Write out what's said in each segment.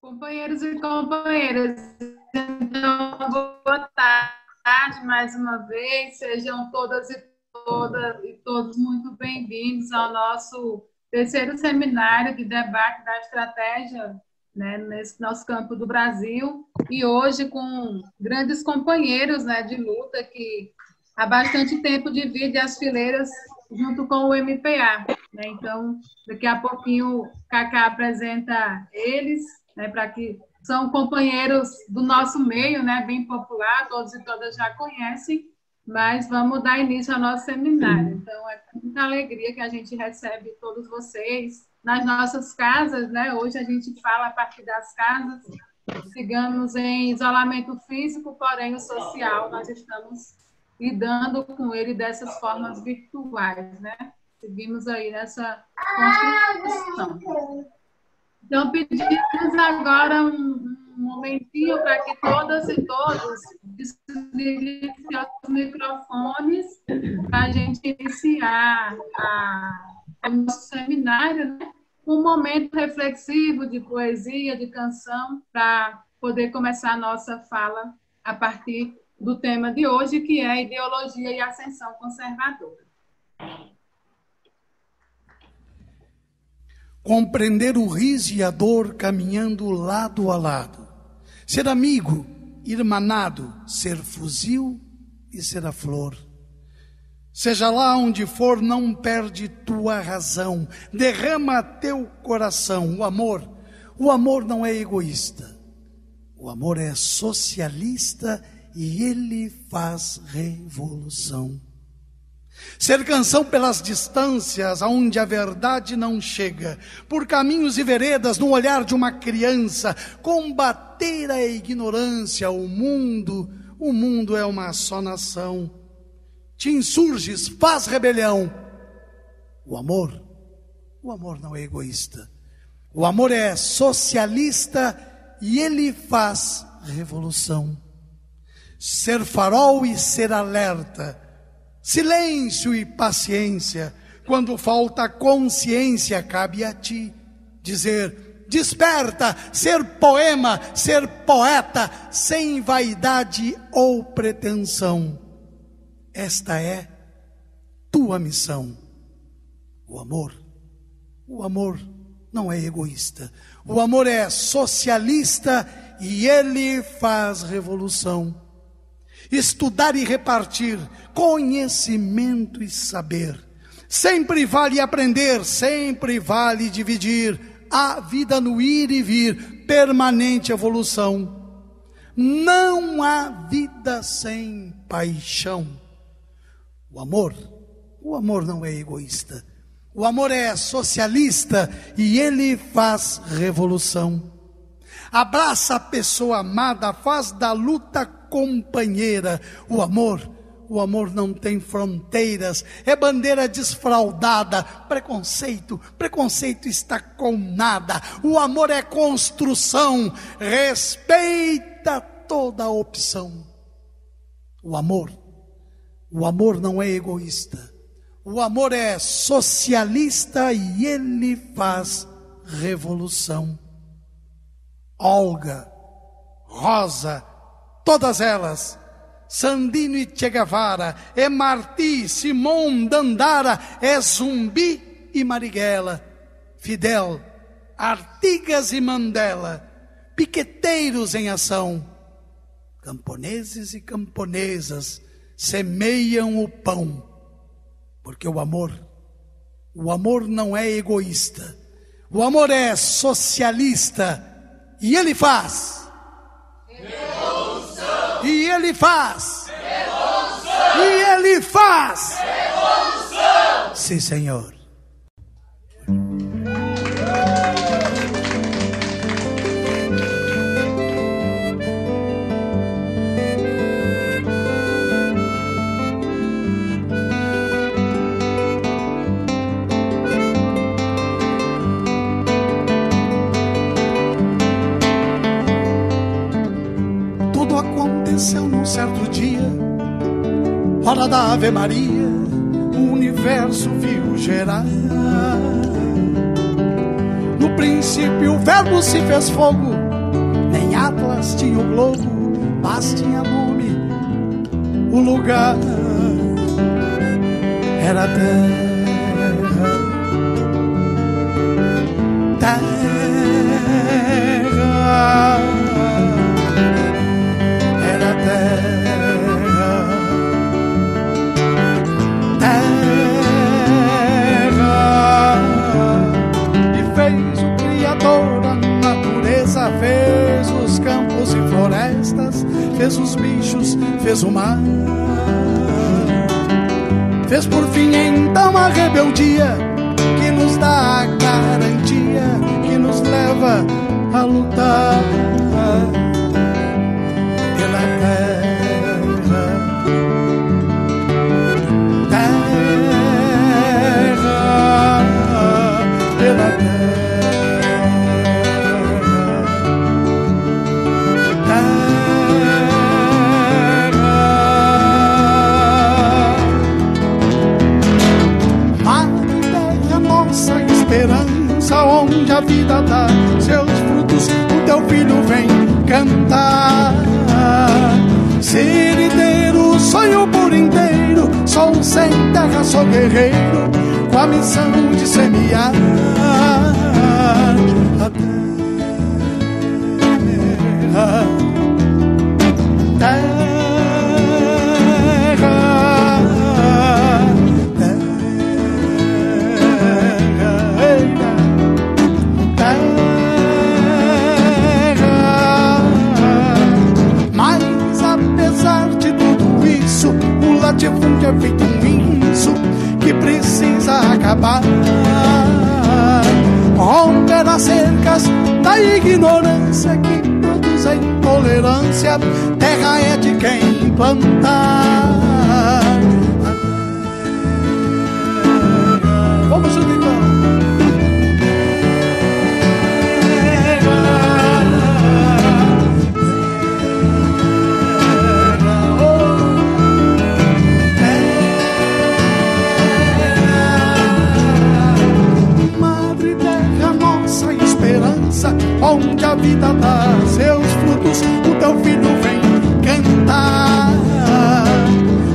Companheiros e companheiras, então, boa tarde mais uma vez, sejam todas e todos muito bem-vindos ao nosso terceiro seminário de debate da estratégia, né, nesse nosso campo do Brasil, e hoje com grandes companheiros, né, de luta que há bastante tempo dividem as fileiras junto com o MPA, né? Então, daqui a pouquinho o Cacá apresenta eles, né, para que são companheiros do nosso meio, né, bem popular, todos e todas já conhecem, mas vamos dar início ao nosso seminário. Então, é com muita alegria que a gente recebe todos vocês nas nossas casas, né? Hoje a gente fala a partir das casas, sigamos em isolamento físico, porém o social, nós estamos lidando com ele dessas formas virtuais, né? Seguimos aí nessa construção. Então, pedimos agora um momentinho para que todas e todos desliguem seus microfones para a gente iniciar o nosso seminário, né? Um momento reflexivo de poesia, de canção, para poder começar a nossa fala a partir do tema de hoje, que é ideologia e ascensão conservadora. Compreender o riso e a dor caminhando lado a lado. Ser amigo, irmanado, ser fuzil e ser a flor. Seja lá onde for, não perde tua razão. Derrama teu coração. O amor não é egoísta. O amor é socialista e ele faz revolução. Ser canção pelas distâncias, aonde a verdade não chega, por caminhos e veredas no olhar de uma criança, combater a ignorância, o mundo é uma só nação. Te insurges, faz rebelião. O amor não é egoísta. O amor é socialista e ele faz revolução. Ser farol e ser alerta, silêncio e paciência. Quando falta consciência, cabe a ti dizer: desperta, ser poema, ser poeta, sem vaidade ou pretensão. Esta é tua missão. O amor não é egoísta. O amor é socialista e ele faz revolução. Estudar e repartir conhecimento e saber. Sempre vale aprender, sempre vale dividir. A vida no ir e vir, permanente evolução. Não há vida sem paixão. O amor não é egoísta. O amor é socialista e ele faz revolução. Abraça a pessoa amada, faz da luta companheira. O amor não tem fronteiras, é bandeira desfraldada. Preconceito está com nada. O amor é construção, respeita toda opção. O amor não é egoísta. O amor é socialista e ele faz revolução. Olga, Rosa, todas elas, Sandino e Che Guevara, é Martí, Simão, Dandara, é Zumbi e Marighella, Fidel, Artigas e Mandela, piqueteiros em ação, camponeses e camponesas, semeiam o pão, porque o amor não é egoísta, o amor é socialista, e ele faz revolução. E ele faz revolução. E ele faz revolução. Sim, Senhor. Aconteceu num certo dia, hora da Ave Maria, o universo viu gerar. No princípio o verbo se fez fogo, paz tinha o globo, paz tinha nome, o lugar era terra, terra, era terra, terra, e fez o Criador a natureza, fez os campos e florestas, fez os bichos, fez o mar. Fez por fim então a rebeldia que nos dá a garantia, que nos leva a lutar pela terra, terra, pela terra. Esperança onde a vida dá seus frutos, o teu filho vem cantar. Ser inteiro, sonho por inteiro, sou sem terra, sou guerreiro, com a missão de semear a terra, terra. O latifúndio é feito um inso que precisa acabar. Romper as cercas da ignorância que produz a intolerância. Terra é de quem plantar. Vamos juntos então. Onde a vida dá seus frutos, o teu filho vem cantar.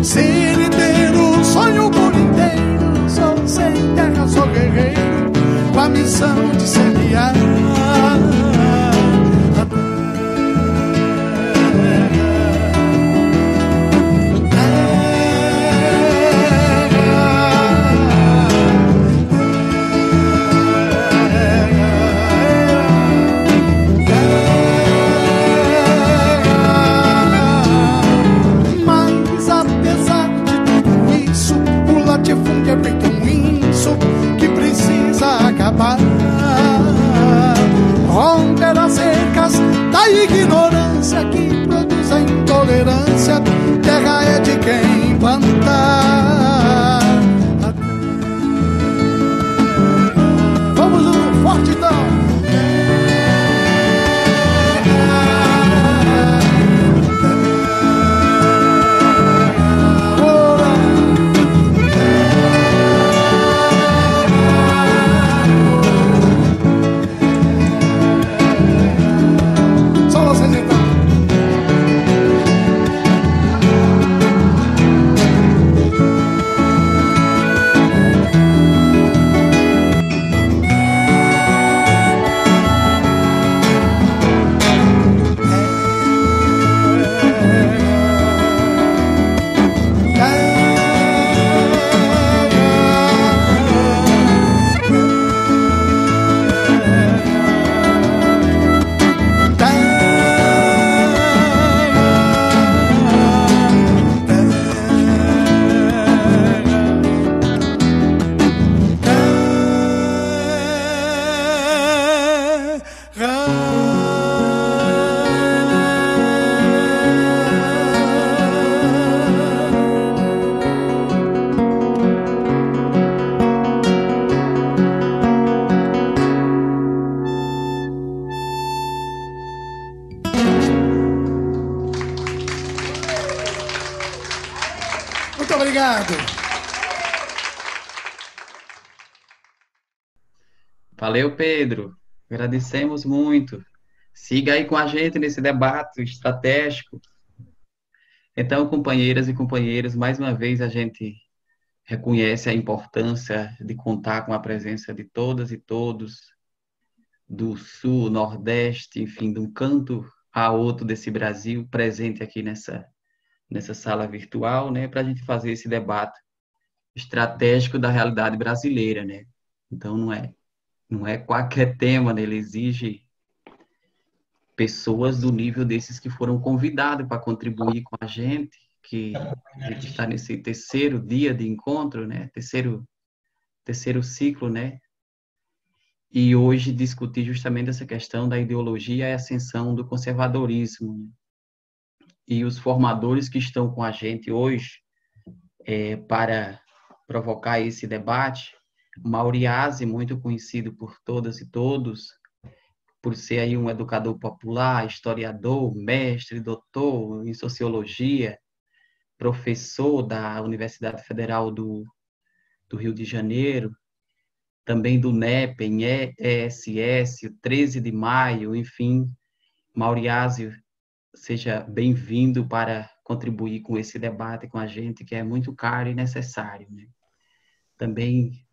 Ser inteiro, sonho por inteiro, sou sem terra, sou guerreiro, com a missão de semear a terra. É feito um inso que precisa acabar. Romper as cercas da ignorância que produz a intolerância. Terra é de quem plantar. Vamos no forte então. Obrigado. Valeu, Pedro. Agradecemos muito. Siga aí com a gente nesse debate estratégico. Então, companheiras e companheiros, mais uma vez a gente reconhece a importância de contar com a presença de todas e todos do Sul, Nordeste, enfim, de um canto a outro desse Brasil, presente aqui nessa sala virtual, né, para a gente fazer esse debate estratégico da realidade brasileira, né? Então, não é qualquer tema, né? Ele exige pessoas do nível desses que foram convidados para contribuir com a gente, que a gente está nesse terceiro dia de encontro, né? Terceiro ciclo, né? E hoje discutir justamente essa questão da ideologia e ascensão do conservadorismo, né? E os formadores que estão com a gente hoje para provocar esse debate, Mauriase, muito conhecido por todas e todos, por ser aí um educador popular, historiador, mestre, doutor em sociologia, professor da Universidade Federal do Rio de Janeiro, também do NEP, em ESS, 13 de maio, enfim, Mauriásio, seja bem-vindo para contribuir com esse debate com a gente, que é muito caro e necessário, né? Também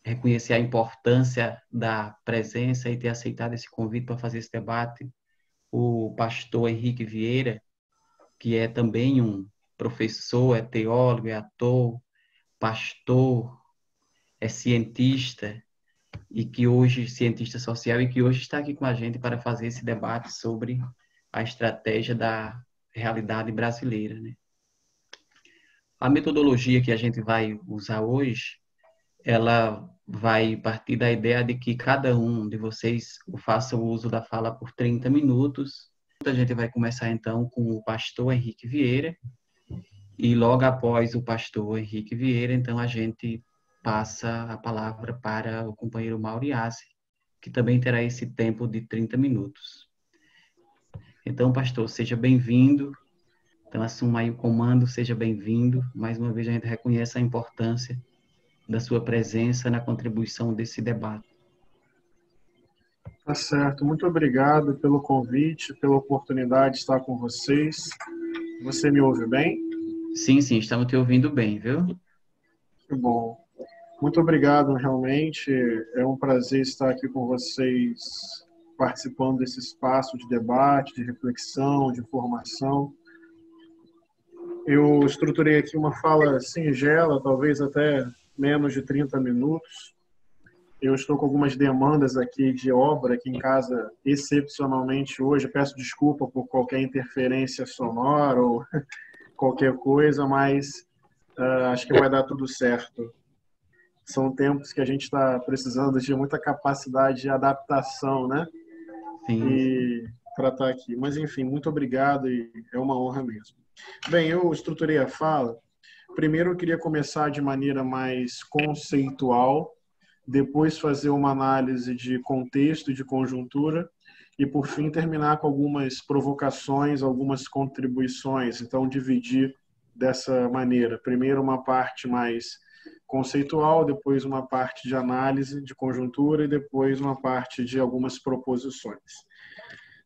reconhecer a importância da presença e ter aceitado esse convite para fazer esse debate, o pastor Henrique Vieira, que é também um professor, é teólogo, é ator, pastor, é cientista, e que hoje, cientista social, e que hoje está aqui com a gente para fazer esse debate sobre a estratégia da realidade brasileira, né? A metodologia que a gente vai usar hoje, ela vai partir da ideia de que cada um de vocês faça o uso da fala por 30 minutos. A gente vai começar então com o pastor Henrique Vieira, e logo após o pastor Henrique Vieira, então a gente passa a palavra para o companheiro Mauriassi, que também terá esse tempo de 30 minutos. Então, pastor, seja bem-vindo. Então, assuma aí o comando, seja bem-vindo. Mais uma vez, a gente reconhece a importância da sua presença na contribuição desse debate. Tá certo. Muito obrigado pelo convite, pela oportunidade de estar com vocês. Você me ouve bem? Sim, estamos te ouvindo bem, viu? Que bom. Muito obrigado, realmente. É um prazer estar aqui com vocês, participando desse espaço de debate, de reflexão, de formação. Eu estruturei aqui uma fala singela, talvez até menos de 30 minutos. Eu estou com algumas demandas aqui de obra aqui em casa, excepcionalmente hoje. Peço desculpa por qualquer interferência sonora ou qualquer coisa, mas acho que vai dar tudo certo. São tempos que a gente está precisando de muita capacidade de adaptação, né? Sim. E para estar aqui. Mas, enfim, muito obrigado e é uma honra mesmo. Bem, eu estruturei a fala. Primeiro, eu queria começar de maneira mais conceitual, depois fazer uma análise de contexto e de conjuntura, e, por fim, terminar com algumas provocações, algumas contribuições. Então, dividir dessa maneira. Primeiro, uma parte mais conceitual, depois uma parte de análise de conjuntura e depois uma parte de algumas proposições.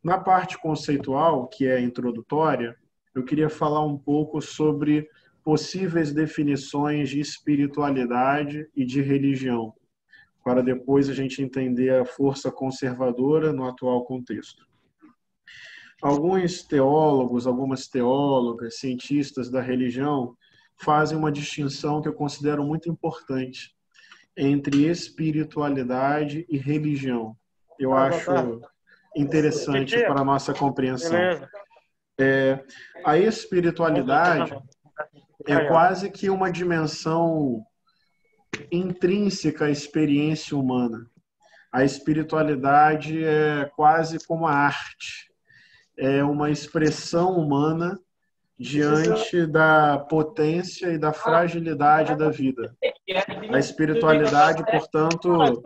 Na parte conceitual, que é introdutória, eu queria falar um pouco sobre possíveis definições de espiritualidade e de religião, para depois a gente entender a força conservadora no atual contexto. Alguns teólogos, algumas teólogas, cientistas da religião fazem uma distinção que eu considero muito importante entre espiritualidade e religião. Eu acho interessante para a nossa compreensão. A espiritualidade é quase que uma dimensão intrínseca à experiência humana. A espiritualidade é quase como a arte. É uma expressão humana diante da potência e da fragilidade da vida. A espiritualidade, portanto,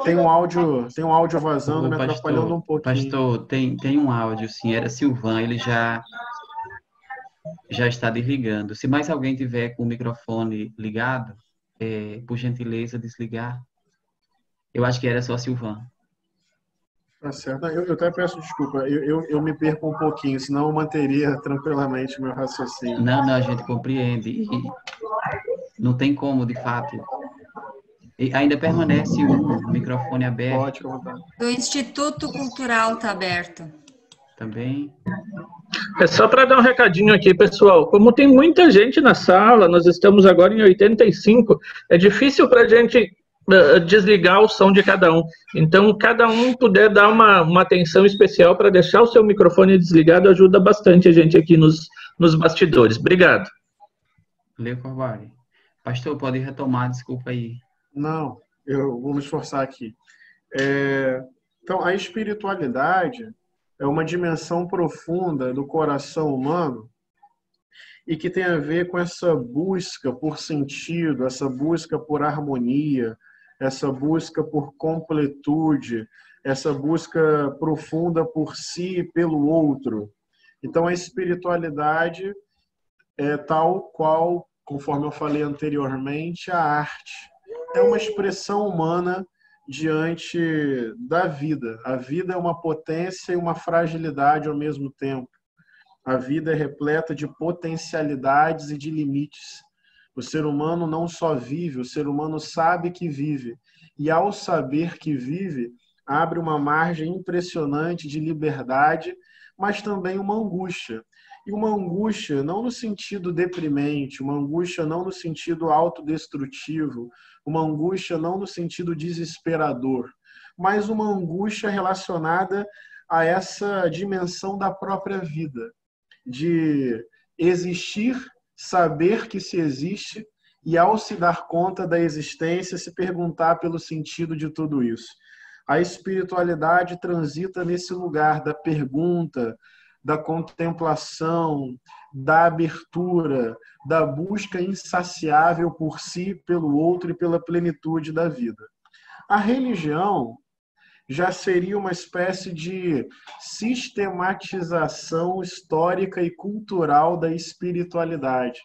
tem um áudio vazando, me atrapalhando um pouquinho. Pastor, tem um áudio, sim, era Silvan, ele já está desligando. Se mais alguém tiver com o microfone ligado, por gentileza, desligar. Eu acho que era só Silvan. Tá certo. Eu até peço desculpa, eu me perco um pouquinho, senão eu manteria tranquilamente meu raciocínio. Não, não, a gente compreende. E não tem como, de fato. E ainda permanece um microfone aberto. Pode contar. O Instituto Cultural está aberto. Também. É só para dar um recadinho aqui, pessoal. Como tem muita gente na sala, nós estamos agora em 85, é difícil para a gente desligar o som de cada um. Então, cada um puder dar uma atenção especial para deixar o seu microfone desligado, ajuda bastante a gente aqui nos bastidores. Obrigado. Leo Corbari. Pastor, pode retomar, desculpa aí. Não, eu vou me esforçar aqui. Então, a espiritualidade é uma dimensão profunda do coração humano e que tem a ver com essa busca por sentido, essa busca por harmonia, essa busca por completude, essa busca profunda por si e pelo outro. Então, a espiritualidade é tal qual, conforme eu falei anteriormente, a arte. É uma expressão humana diante da vida. A vida é uma potência e uma fragilidade ao mesmo tempo. A vida é repleta de potencialidades e de limites. O ser humano não só vive, o ser humano sabe que vive. E ao saber que vive, abre uma margem impressionante de liberdade, mas também uma angústia. E uma angústia não no sentido deprimente, uma angústia não no sentido autodestrutivo, uma angústia não no sentido desesperador, mas uma angústia relacionada a essa dimensão da própria vida, de existir, saber que se existe e, ao se dar conta da existência, se perguntar pelo sentido de tudo isso. A espiritualidade transita nesse lugar da pergunta, da contemplação, da abertura, da busca insaciável por si, pelo outro e pela plenitude da vida. A religião já seria uma espécie de sistematização histórica e cultural da espiritualidade.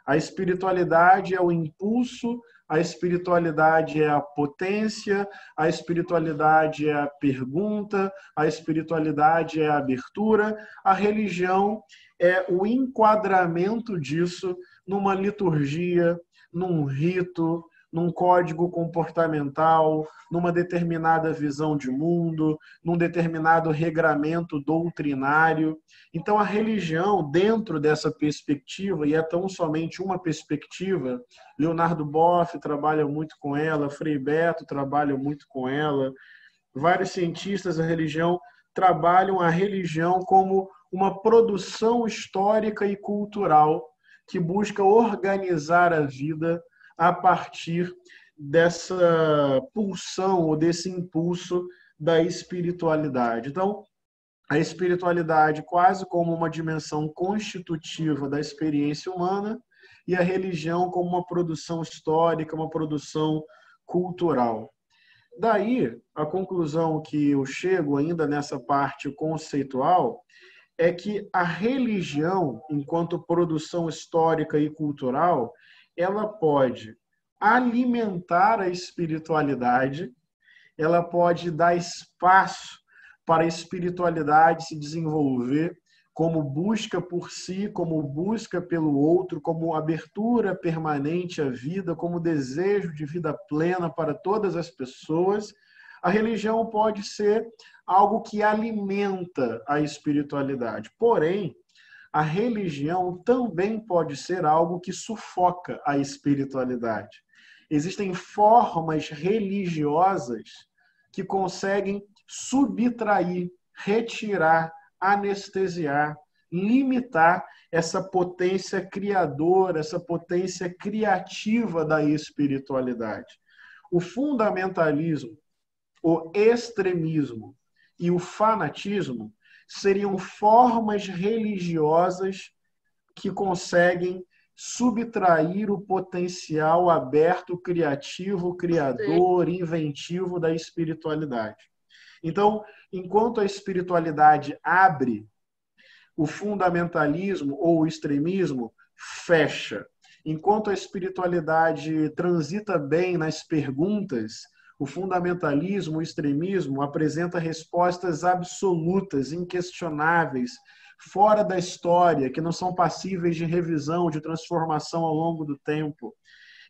A espiritualidade é o impulso, a espiritualidade é a potência, a espiritualidade é a pergunta, a espiritualidade é a abertura, a religião é o enquadramento disso numa liturgia, num rito, num código comportamental, numa determinada visão de mundo, num determinado regramento doutrinário. Então, a religião, dentro dessa perspectiva, e é tão somente uma perspectiva, Leonardo Boff trabalha muito com ela, Frei Beto trabalha muito com ela, vários cientistas da religião trabalham a religião como uma produção histórica e cultural que busca organizar a vida a partir dessa pulsão ou desse impulso da espiritualidade. Então, a espiritualidade quase como uma dimensão constitutiva da experiência humana e a religião como uma produção histórica, uma produção cultural. Daí, a conclusão que eu chego ainda nessa parte conceitual é que a religião, enquanto produção histórica e cultural, ela pode alimentar a espiritualidade, ela pode dar espaço para a espiritualidade se desenvolver como busca por si, como busca pelo outro, como abertura permanente à vida, como desejo de vida plena para todas as pessoas. A religião pode ser algo que alimenta a espiritualidade. Porém, a religião também pode ser algo que sufoca a espiritualidade. Existem formas religiosas que conseguem subtrair, retirar, anestesiar, limitar essa potência criadora, essa potência criativa da espiritualidade. O fundamentalismo, o extremismo e o fanatismo seriam formas religiosas que conseguem subtrair o potencial aberto, criativo, criador, inventivo da espiritualidade. Então, enquanto a espiritualidade abre, o fundamentalismo ou o extremismo fecha. Enquanto a espiritualidade transita bem nas perguntas, O fundamentalismo, o extremismo, apresenta respostas absolutas, inquestionáveis, fora da história, que não são passíveis de revisão, de transformação ao longo do tempo.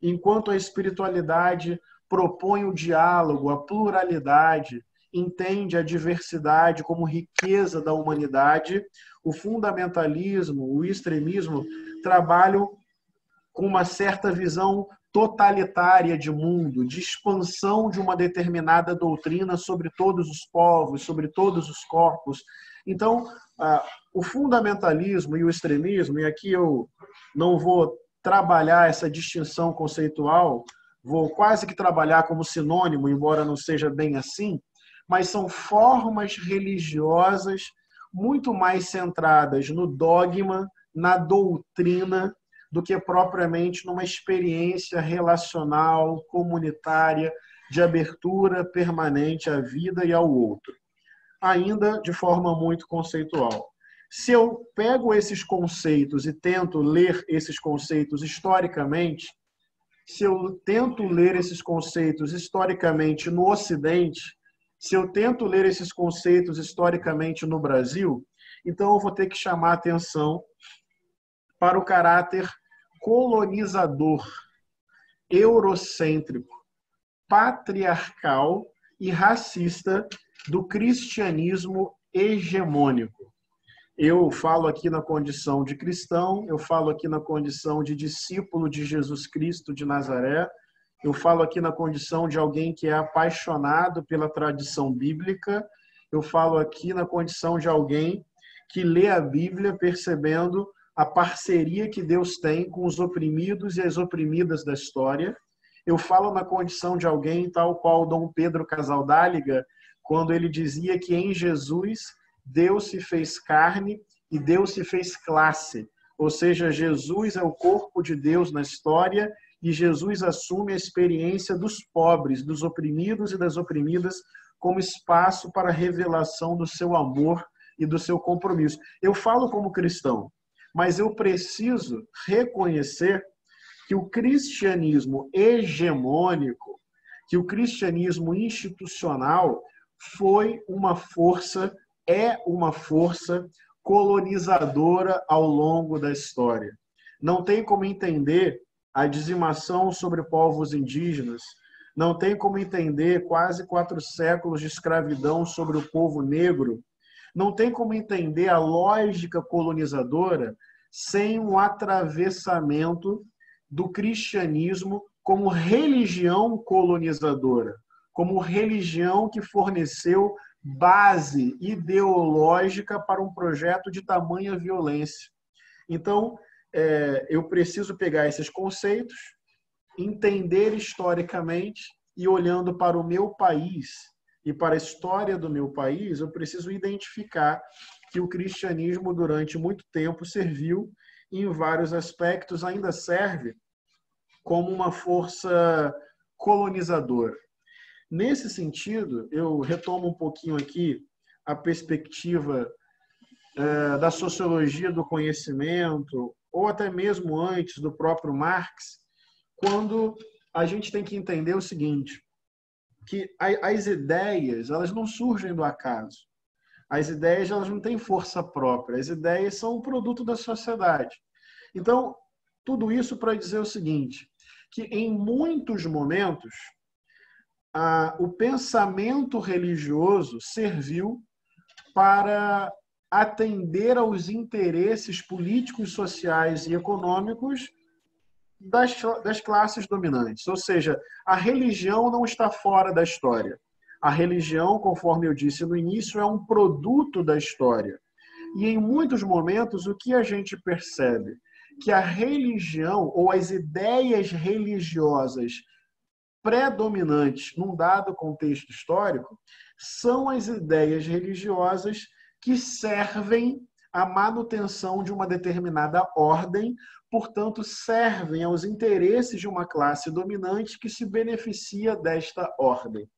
Enquanto a espiritualidade propõe o diálogo, a pluralidade, entende a diversidade como riqueza da humanidade, o fundamentalismo, o extremismo trabalham com uma certa visão totalitária de mundo, de expansão de uma determinada doutrina sobre todos os povos, sobre todos os corpos. Então, o fundamentalismo e o extremismo, e aqui eu não vou trabalhar essa distinção conceitual, vou quase que trabalhar como sinônimo, embora não seja bem assim, mas são formas religiosas muito mais centradas no dogma, na doutrina, do que propriamente numa experiência relacional, comunitária, de abertura permanente à vida e ao outro. Ainda de forma muito conceitual. Se eu pego esses conceitos e tento ler esses conceitos historicamente, se eu tento ler esses conceitos historicamente no Ocidente, se eu tento ler esses conceitos historicamente no Brasil, então eu vou ter que chamar atenção para o caráter colonizador, eurocêntrico, patriarcal e racista do cristianismo hegemônico. Eu falo aqui na condição de cristão, eu falo aqui na condição de discípulo de Jesus Cristo de Nazaré, eu falo aqui na condição de alguém que é apaixonado pela tradição bíblica, eu falo aqui na condição de alguém que lê a Bíblia percebendo a parceria que Deus tem com os oprimidos e as oprimidas da história. Eu falo na condição de alguém tal qual Dom Pedro Casaldáliga, quando ele dizia que em Jesus Deus se fez carne e Deus se fez classe. Ou seja, Jesus é o corpo de Deus na história e Jesus assume a experiência dos pobres, dos oprimidos e das oprimidas como espaço para a revelação do seu amor e do seu compromisso. Eu falo como cristão, mas eu preciso reconhecer que o cristianismo hegemônico, que o cristianismo institucional foi uma força, é uma força colonizadora ao longo da história. Não tem como entender a dizimação sobre povos indígenas, não tem como entender quase 4 séculos de escravidão sobre o povo negro, não tem como entender a lógica colonizadora sem um atravessamento do cristianismo como religião colonizadora, como religião que forneceu base ideológica para um projeto de tamanha violência. Então, eu preciso pegar esses conceitos, entender historicamente e, olhando para o meu país e para a história do meu país, eu preciso identificar que o cristianismo, durante muito tempo, serviu, em vários aspectos, ainda serve como uma força colonizadora. Nesse sentido, eu retomo um pouquinho aqui a perspectiva da sociologia do conhecimento, ou até mesmo antes do próprio Marx, quando a gente tem que entender o seguinte, que as ideias, elas não surgem do acaso. As ideias, elas não têm força própria. As ideias são um produto da sociedade. Então, tudo isso para dizer o seguinte, que em muitos momentos, o pensamento religioso serviu para atender aos interesses políticos, sociais e econômicos das classes dominantes. Ou seja, a religião não está fora da história. A religião, conforme eu disse no início, é um produto da história. E em muitos momentos, o que a gente percebe? Que a religião ou as ideias religiosas predominantes num dado contexto histórico são as ideias religiosas que servem à manutenção de uma determinada ordem, portanto, servem aos interesses de uma classe dominante que se beneficia desta ordem.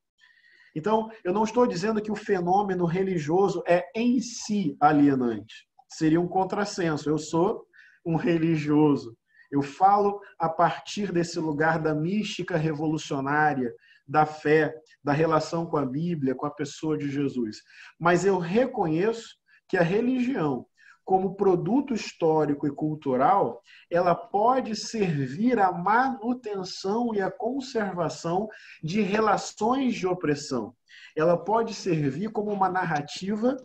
Então, eu não estou dizendo que o fenômeno religioso é em si alienante. Seria um contrassenso. Eu sou um religioso Eu falo a partir desse lugar da mística revolucionária, da fé, da relação com a Bíblia, com a pessoa de Jesus. Mas eu reconheço que a religião, como produto histórico e cultural, ela pode servir à manutenção e à conservação de relações de opressão. Ela pode servir como uma narrativa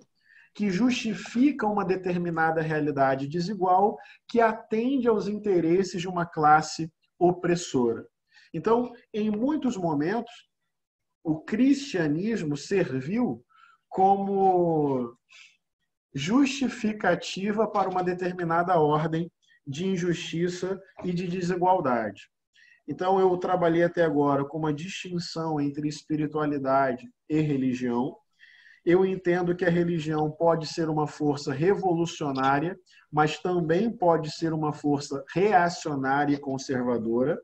que justifica uma determinada realidade desigual que atende aos interesses de uma classe opressora. Então, em muitos momentos, o cristianismo serviu como justificativa para uma determinada ordem de injustiça e de desigualdade. Então, eu trabalhei até agora com uma distinção entre espiritualidade e religião. Eu entendo que a religião pode ser uma força revolucionária, mas também pode ser uma força reacionária e conservadora.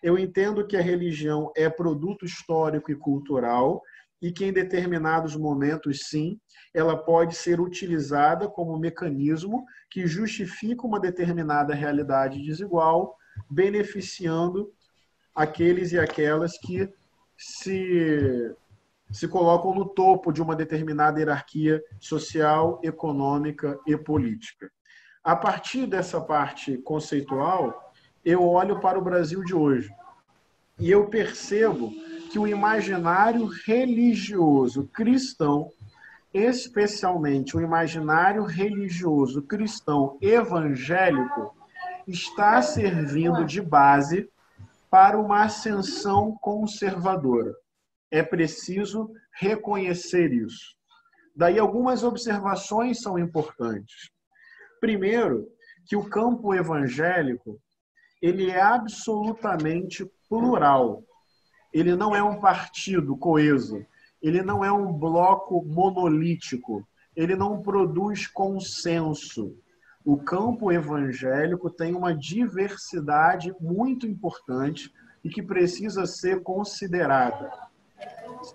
Eu entendo que a religião é produto histórico e cultural e que, em determinados momentos, sim, ela pode ser utilizada como mecanismo que justifica uma determinada realidade desigual, beneficiando aqueles e aquelas que se colocam no topo de uma determinada hierarquia social, econômica e política. A partir dessa parte conceitual, eu olho para o Brasil de hoje e eu percebo que o imaginário religioso cristão, especialmente o imaginário religioso cristão evangélico, está servindo de base para uma ascensão conservadora. É preciso reconhecer isso. Daí algumas observações são importantes. Primeiro, que o campo evangélico ele é absolutamente plural. Ele não é um partido coeso, ele não é um bloco monolítico, ele não produz consenso. O campo evangélico tem uma diversidade muito importante e que precisa ser considerada.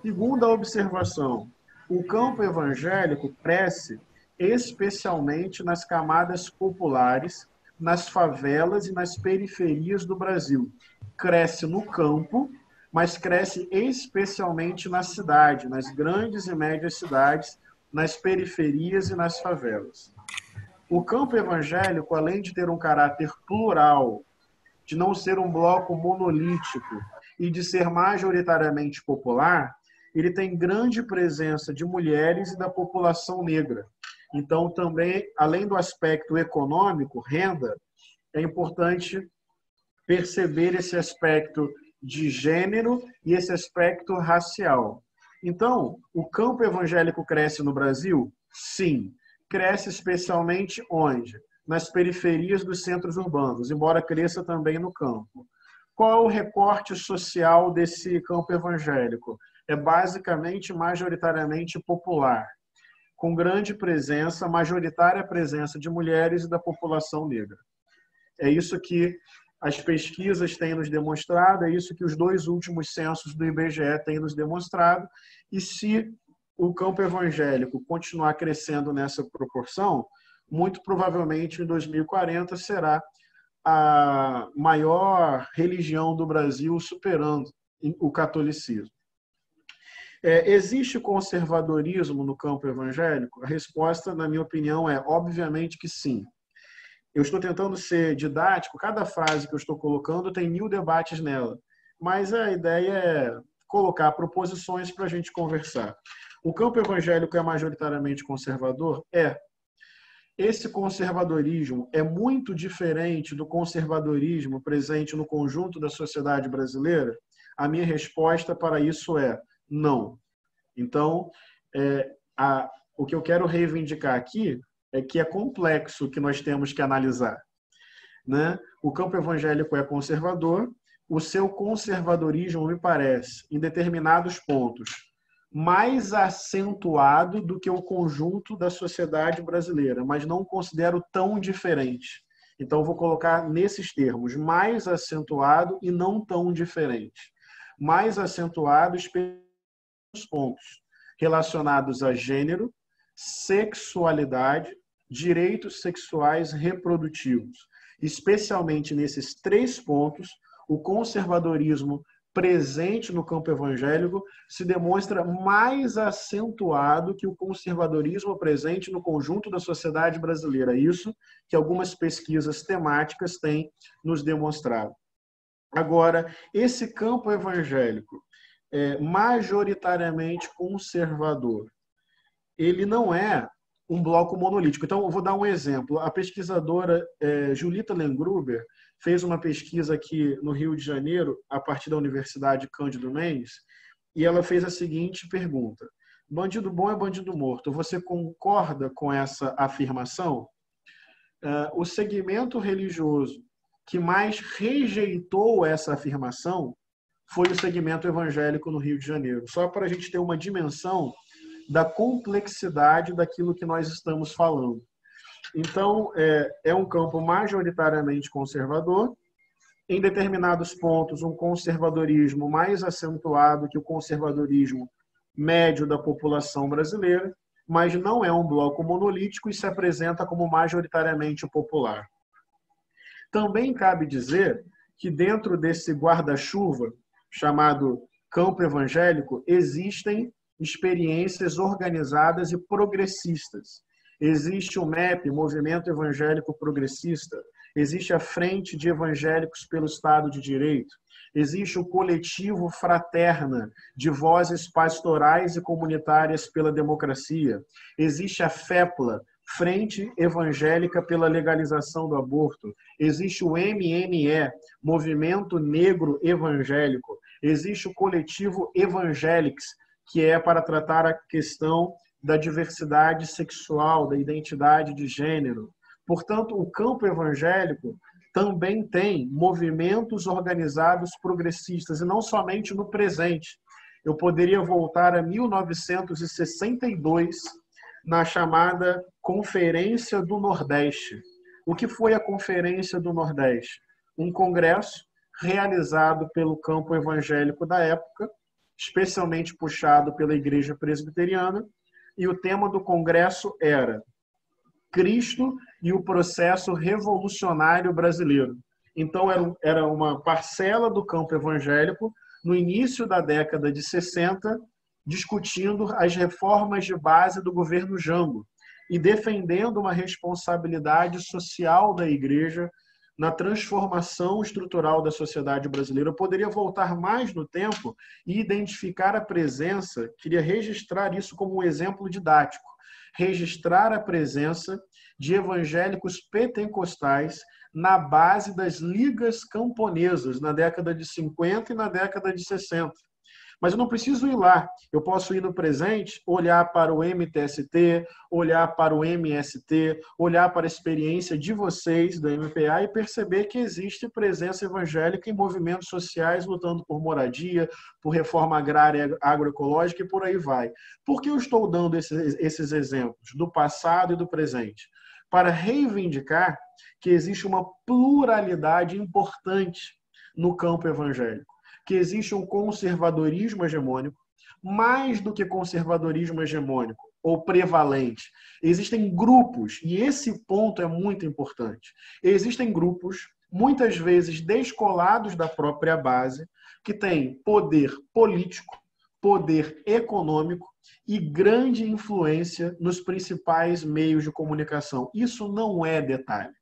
Segunda observação, o campo evangélico cresce especialmente nas camadas populares, nas favelas e nas periferias do Brasil. Cresce no campo, mas cresce especialmente na cidade, nas grandes e médias cidades, nas periferias e nas favelas. O campo evangélico, além de ter um caráter plural, de não ser um bloco monolítico e de ser majoritariamente popular, ele tem grande presença de mulheres e da população negra. Então, também, além do aspecto econômico, renda, é importante perceber esse aspecto de gênero e esse aspecto racial. Então, o campo evangélico cresce no Brasil? Sim. Cresce especialmente onde? Nas periferias dos centros urbanos, embora cresça também no campo. Qual é o recorte social desse campo evangélico? É basicamente, majoritariamente popular, com grande presença, majoritária presença de mulheres e da população negra. É isso que as pesquisas têm nos demonstrado, é isso que os 2 últimos censos do IBGE têm nos demonstrado, e se o campo evangélico continuar crescendo nessa proporção, muito provavelmente em 2040 será a maior religião do Brasil, superando o catolicismo. Existe conservadorismo no campo evangélico? A resposta, na minha opinião, é obviamente que sim. Eu estou tentando ser didático, cada frase que eu estou colocando tem 1000 debates nela, mas a ideia é colocar proposições para a gente conversar. O campo evangélico é majoritariamente conservador? É. Esse conservadorismo é muito diferente do conservadorismo presente no conjunto da sociedade brasileira? A minha resposta para isso é não. Então, o que eu quero reivindicar aqui é que é complexo o que nós temos que analisar, né? O campo evangélico é conservador, o seu conservadorismo, me parece, em determinados pontos, mais acentuado do que o conjunto da sociedade brasileira, mas não considero tão diferente. Então, vou colocar nesses termos, mais acentuado e não tão diferente. Mais acentuado, nos pontos relacionados a gênero, sexualidade, direitos sexuais reprodutivos. especialmente nesses 3 pontos, o conservadorismo presente no campo evangélico se demonstra mais acentuado que o conservadorismo presente no conjunto da sociedade brasileira. Isso que algumas pesquisas temáticas têm nos demonstrado. Agora, esse campo evangélico majoritariamente conservador, ele não é um bloco monolítico. Então, eu vou dar um exemplo. A pesquisadora Julita Lengruber fez uma pesquisa aqui no Rio de Janeiro, a partir da Universidade Cândido Mendes, e ela fez a seguinte pergunta: bandido bom é bandido morto. Você concorda com essa afirmação? O segmento religioso que mais rejeitou essa afirmação foi o segmento evangélico no Rio de Janeiro. Só para a gente ter uma dimensão da complexidade daquilo que nós estamos falando. Então, é um campo majoritariamente conservador, em determinados pontos um conservadorismo mais acentuado que o conservadorismo médio da população brasileira, mas não é um bloco monolítico e se apresenta como majoritariamente popular. Também cabe dizer que dentro desse guarda-chuva, chamado campo evangélico, existem experiências organizadas e progressistas. Existe o MEP, Movimento Evangélico Progressista, existe a Frente de Evangélicos pelo Estado de Direito, existe o Coletivo Fraterna, de vozes pastorais e comunitárias pela democracia, existe a FEPLA, Frente Evangélica pela Legalização do Aborto, existe o MNE, Movimento Negro Evangélico, existe o Coletivo Evangelics, que é para tratar a questão da diversidade sexual, da identidade de gênero. Portanto, o campo evangélico também tem movimentos organizados progressistas, e não somente no presente. Eu poderia voltar a 1962, na chamada Conferência do Nordeste. O que foi a Conferência do Nordeste? Um congresso realizado pelo campo evangélico da época, especialmente puxado pela Igreja Presbiteriana, e o tema do congresso era Cristo e o processo revolucionário brasileiro. Então, era uma parcela do campo evangélico, no início da década de 60, discutindo as reformas de base do governo Jango e defendendo uma responsabilidade social da Igreja na transformação estrutural da sociedade brasileira. Eu poderia voltar mais no tempo e identificar a presença, queria registrar isso como um exemplo didático, registrar a presença de evangélicos pentecostais na base das ligas camponesas, na década de 50 e na década de 60. Mas eu não preciso ir lá. Eu posso ir no presente, olhar para o MTST, olhar para o MST, olhar para a experiência de vocês da MPA e perceber que existe presença evangélica em movimentos sociais lutando por moradia, por reforma agrária agroecológica e por aí vai. Por que eu estou dando esses exemplos do passado e do presente? Para reivindicar que existe uma pluralidade importante no campo evangélico, que existe um conservadorismo hegemônico, mais do que conservadorismo hegemônico ou prevalente. Existem grupos, e esse ponto é muito importante. Existem grupos, muitas vezes descolados da própria base, que têm poder político, poder econômico e grande influência nos principais meios de comunicação. Isso não é detalhe.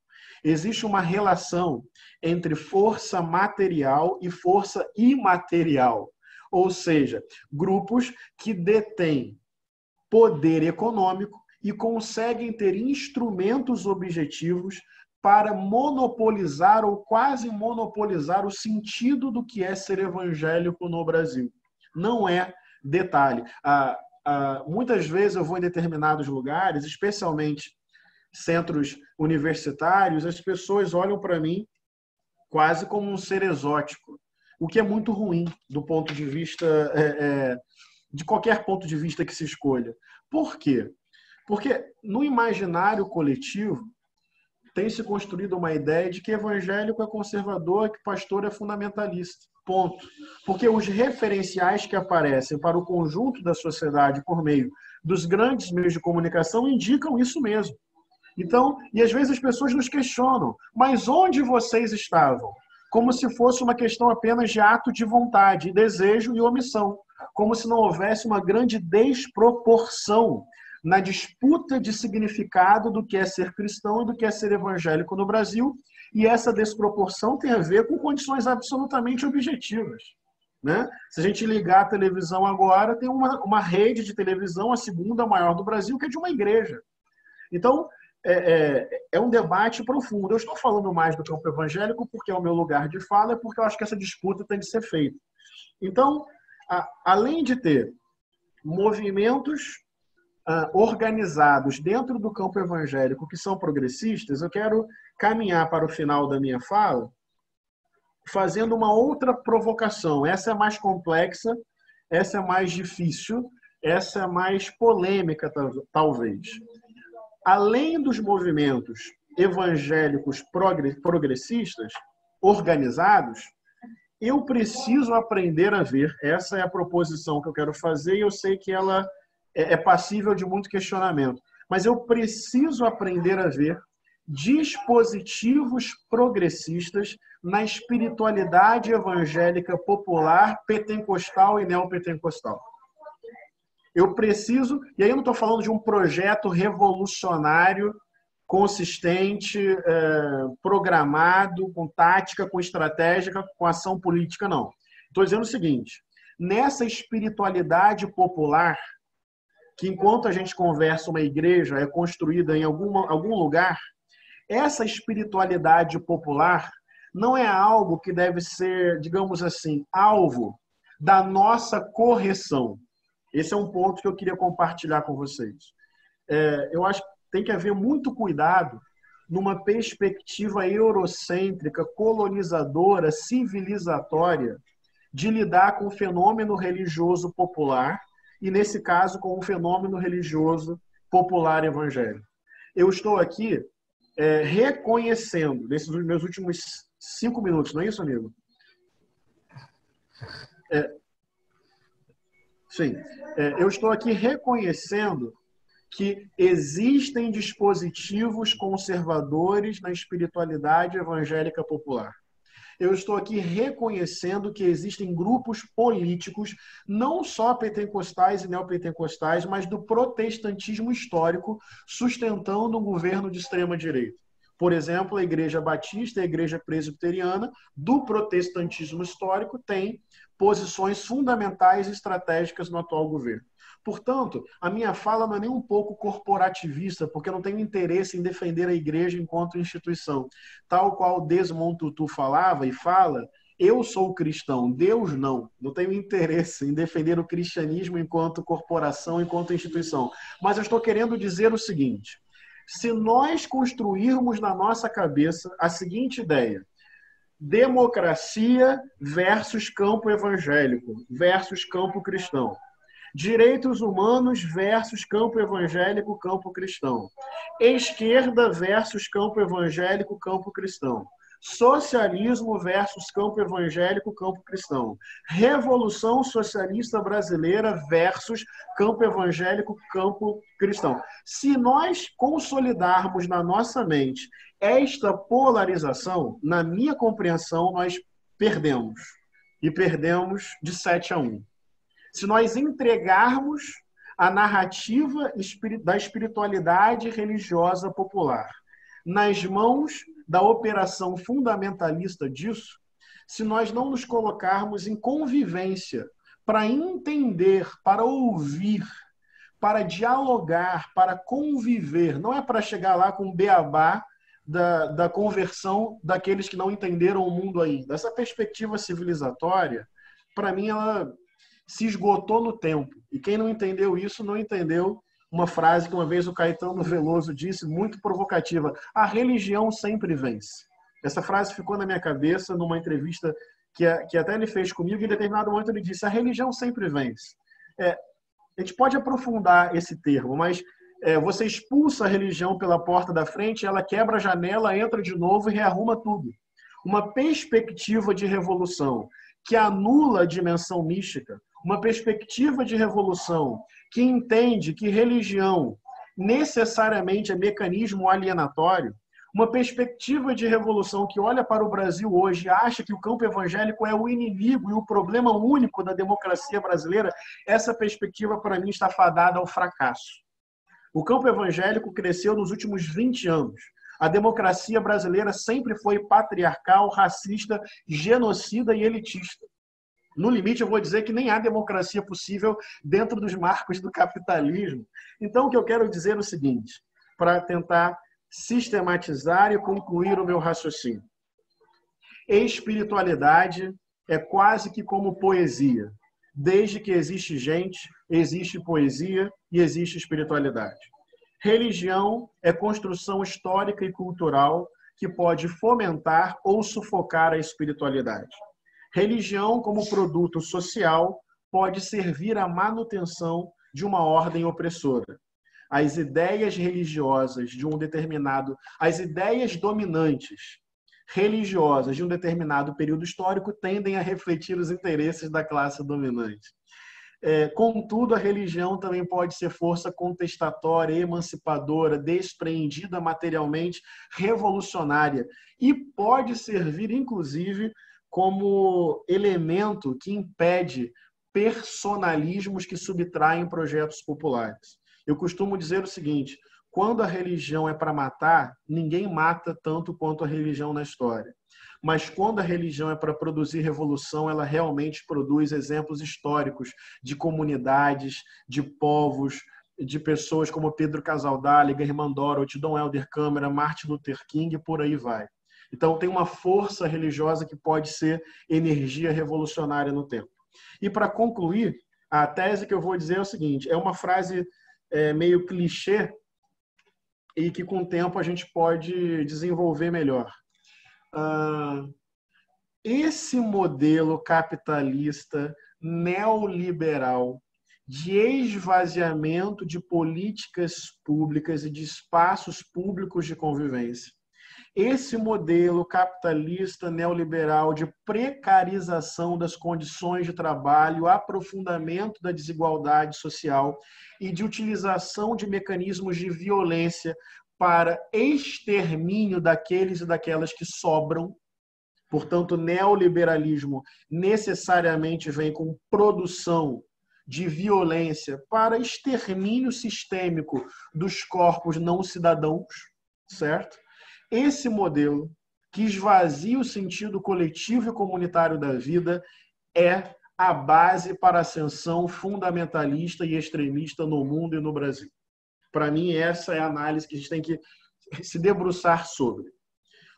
Existe uma relação entre força material e força imaterial, ou seja, grupos que detêm poder econômico e conseguem ter instrumentos objetivos para monopolizar ou quase monopolizar o sentido do que é ser evangélico no Brasil. Não é detalhe. Muitas vezes eu vou em determinados lugares, especialmente centros universitários, as pessoas olham para mim quase como um ser exótico, o que é muito ruim do ponto de vista, de qualquer ponto de vista que se escolha. Por quê? Porque no imaginário coletivo tem se construído uma ideia de que evangélico é conservador, que pastor é fundamentalista. Ponto. Porque os referenciais que aparecem para o conjunto da sociedade por meio dos grandes meios de comunicação indicam isso mesmo. Então, e às vezes as pessoas nos questionam, mas onde vocês estavam? Como se fosse uma questão apenas de ato de vontade, desejo e omissão. Como se não houvesse uma grande desproporção na disputa de significado do que é ser cristão e do que é ser evangélico no Brasil. E essa desproporção tem a ver com condições absolutamente objetivas, né? Se a gente ligar a televisão agora, tem uma rede de televisão, a segunda maior do Brasil, que é de uma igreja. Então, é um debate profundo. Eu estou falando mais do campo evangélico porque é o meu lugar de fala, porque eu acho que essa disputa tem que ser feita. Então, além de ter movimentos organizados dentro do campo evangélico que são progressistas, eu quero caminhar para o final da minha fala fazendo uma outra provocação. Essa é mais complexa, essa é mais difícil, essa é mais polêmica, talvez. Além dos movimentos evangélicos progressistas organizados, eu preciso aprender a ver. Essa é a proposição que eu quero fazer e eu sei que ela é passível de muito questionamento. Mas eu preciso aprender a ver dispositivos progressistas na espiritualidade evangélica popular, pentecostal e neopentecostal. Eu preciso, e aí eu não estou falando de um projeto revolucionário, consistente, programado, com tática, com estratégia, com ação política, não. Estou dizendo o seguinte, nessa espiritualidade popular, que enquanto a gente conversa, uma igreja é construída em algum lugar, essa espiritualidade popular não é algo que deve ser, digamos assim, alvo da nossa correção. Esse é um ponto que eu queria compartilhar com vocês. Eu acho que tem que haver muito cuidado numa perspectiva eurocêntrica, colonizadora, civilizatória, de lidar com o fenômeno religioso popular e, nesse caso, com o fenômeno religioso popular evangélico. Eu estou aqui reconhecendo, nesses meus últimos 5 minutos, não é isso, amigo? Sim. Eu estou aqui reconhecendo que existem dispositivos conservadores na espiritualidade evangélica popular. Eu estou aqui reconhecendo que existem grupos políticos, não só pentecostais e neopentecostais, mas do protestantismo histórico, sustentando um governo de extrema-direita. Por exemplo, a Igreja Batista e a Igreja Presbiteriana, do protestantismo histórico, têm posições fundamentais e estratégicas no atual governo. Portanto, a minha fala não é nem um pouco corporativista, porque eu não tenho interesse em defender a igreja enquanto instituição. Tal qual Desmond Tutu falava e fala, eu sou cristão, Deus não. Não tenho interesse em defender o cristianismo enquanto corporação, enquanto instituição. Mas eu estou querendo dizer o seguinte, se nós construirmos na nossa cabeça a seguinte ideia, democracia versus campo evangélico, versus campo cristão. Direitos humanos versus campo evangélico, campo cristão. Esquerda versus campo evangélico, campo cristão. Socialismo versus campo evangélico, campo cristão. Revolução socialista brasileira versus campo evangélico, campo cristão. Se nós consolidarmos na nossa mente esta polarização, na minha compreensão, nós perdemos. E perdemos de 7-1. Se nós entregarmos a narrativa da espiritualidade religiosa popular nas mãos da operação fundamentalista disso, se nós não nos colocarmos em convivência para entender, para ouvir, para dialogar, para conviver, não é para chegar lá com o beabá da conversão daqueles que não entenderam o mundo ainda. Essa perspectiva civilizatória, para mim, ela se esgotou no tempo. E quem não entendeu isso, não entendeu uma frase que uma vez o Caetano Veloso disse, muito provocativa. A religião sempre vence. Essa frase ficou na minha cabeça numa entrevista que até ele fez comigo, e em determinado momento ele disse, a religião sempre vence. A gente pode aprofundar esse termo, mas você expulsa a religião pela porta da frente, ela quebra a janela, entra de novo e rearruma tudo. Uma perspectiva de revolução que anula a dimensão mística, uma perspectiva de revolução que entende que religião necessariamente é mecanismo alienatório. Uma perspectiva de revolução que olha para o Brasil hoje e acha que o campo evangélico é o inimigo e o problema único da democracia brasileira, essa perspectiva, para mim, está fadada ao fracasso. O campo evangélico cresceu nos últimos 20 anos. A democracia brasileira sempre foi patriarcal, racista, genocida e elitista. No limite, eu vou dizer que nem há democracia possível dentro dos marcos do capitalismo. Então, o que eu quero dizer é o seguinte, para tentar sistematizar e concluir o meu raciocínio. Espiritualidade é quase que como poesia. Desde que existe gente, existe poesia e existe espiritualidade. Religião é construção histórica e cultural que pode fomentar ou sufocar a espiritualidade. Religião, como produto social, pode servir à manutenção de uma ordem opressora. As ideias religiosas de um determinado, as ideias dominantes religiosas de um determinado período histórico tendem a refletir os interesses da classe dominante. Contudo, a religião também pode ser força contestatória, emancipadora, despreendida materialmente, revolucionária e pode servir, inclusive, como elemento que impede personalismos que subtraem projetos populares. Eu costumo dizer o seguinte, quando a religião é para matar, ninguém mata tanto quanto a religião na história. Mas quando a religião é para produzir revolução, ela realmente produz exemplos históricos de comunidades, de povos, de pessoas como Pedro Casaldáliga, Irmã Dorothy, Dom Helder Câmara, Martin Luther King, e por aí vai. Então tem uma força religiosa que pode ser energia revolucionária no tempo. E para concluir, a tese que eu vou dizer é o seguinte, é uma frase meio clichê e que com o tempo a gente pode desenvolver melhor. Esse modelo capitalista neoliberal de esvaziamento de políticas públicas e de espaços públicos de convivência, esse modelo capitalista neoliberal de precarização das condições de trabalho, aprofundamento da desigualdade social e de utilização de mecanismos de violência para extermínio daqueles e daquelas que sobram. Portanto, neoliberalismo necessariamente vem com produção de violência para extermínio sistêmico dos corpos não cidadãos, certo? Esse modelo, que esvazia o sentido coletivo e comunitário da vida, é a base para a ascensão fundamentalista e extremista no mundo e no Brasil. Para mim, essa é a análise que a gente tem que se debruçar sobre.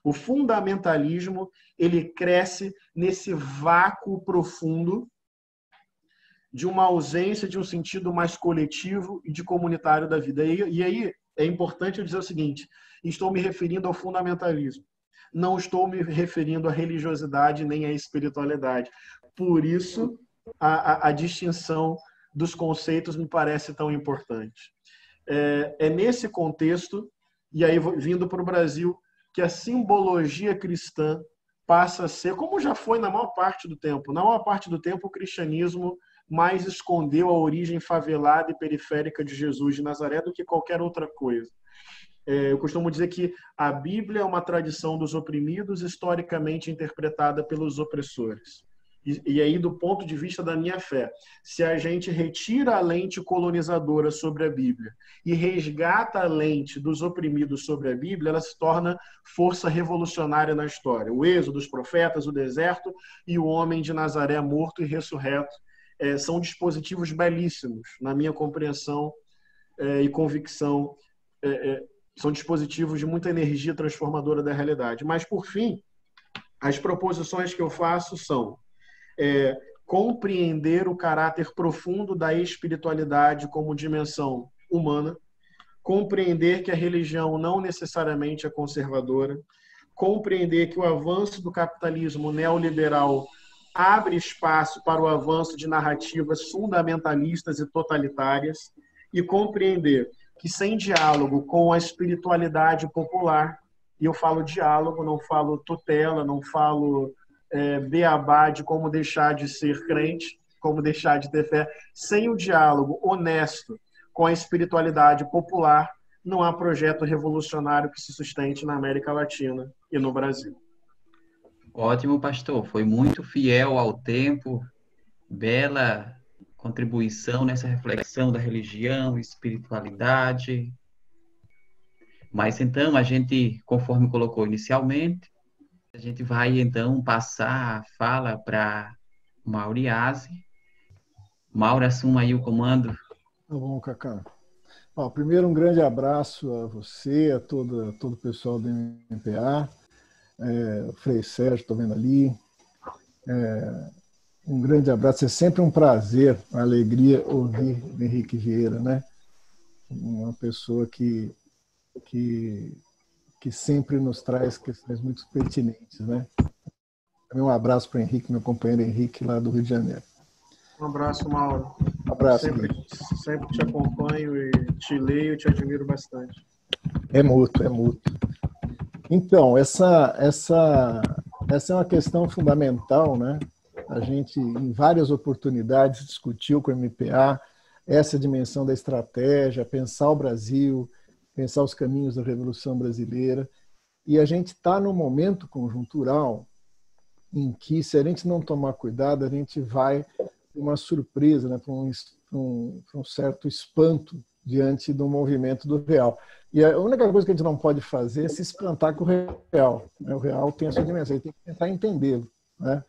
O fundamentalismo, ele cresce nesse vácuo profundo de uma ausência de um sentido mais coletivo e de comunitário da vida. E aí é importante eu dizer o seguinte, estou me referindo ao fundamentalismo. Não estou me referindo à religiosidade nem à espiritualidade. Por isso, a distinção dos conceitos me parece tão importante. É nesse contexto, e aí vindo para o Brasil, que a simbologia cristã passa a ser, como já foi na maior parte do tempo. Na maior parte do tempo, o cristianismo mais escondeu a origem favelada e periférica de Jesus de Nazaré do que qualquer outra coisa. Eu costumo dizer que a Bíblia é uma tradição dos oprimidos, historicamente interpretada pelos opressores. E aí, do ponto de vista da minha fé, se a gente retira a lente colonizadora sobre a Bíblia e resgata a lente dos oprimidos sobre a Bíblia, ela se torna força revolucionária na história. O êxodo dos profetas, o deserto e o homem de Nazaré morto e ressurreto são dispositivos belíssimos, na minha compreensão e convicção. São dispositivos de muita energia transformadora da realidade. Mas, por fim, as proposições que eu faço são compreender o caráter profundo da espiritualidade como dimensão humana, compreender que a religião não necessariamente é conservadora, compreender que o avanço do capitalismo neoliberal abre espaço para o avanço de narrativas fundamentalistas e totalitárias e compreender que sem diálogo com a espiritualidade popular, e eu falo diálogo, não falo tutela, não falo beabá de como deixar de ser crente, como deixar de ter fé, sem o diálogo honesto com a espiritualidade popular, não há projeto revolucionário que se sustente na América Latina e no Brasil. Ótimo, pastor. Foi muito fiel ao tempo. Bela contribuição nessa reflexão da religião, espiritualidade. Mas então, a gente, conforme colocou inicialmente, a gente vai então passar a fala para Mauriase. Mauro, assuma aí o comando. Tá bom, Cacá. Primeiro, um grande abraço a você, a todo o pessoal do MPA, o Frei Sérgio, estou vendo ali. Um grande abraço, é sempre um prazer, uma alegria ouvir o Henrique Vieira, né? Uma pessoa que sempre nos traz questões muito pertinentes, né? Também um abraço para o Henrique, meu companheiro Henrique, lá do Rio de Janeiro. Um abraço, Mauro. Um abraço. Sempre te acompanho e te leio e te admiro bastante. É mútuo, é mútuo. Então, essa é uma questão fundamental, né? A gente, em várias oportunidades, discutiu com o MPA essa dimensão da estratégia, pensar o Brasil, pensar os caminhos da Revolução Brasileira. E a gente está num momento conjuntural em que, se a gente não tomar cuidado, a gente vai ter uma surpresa, né, para um certo espanto diante do movimento do real. E a única coisa que a gente não pode fazer é se espantar com o real. Né? O real tem a sua dimensão, a gente tem que tentar entendê-lo. Né?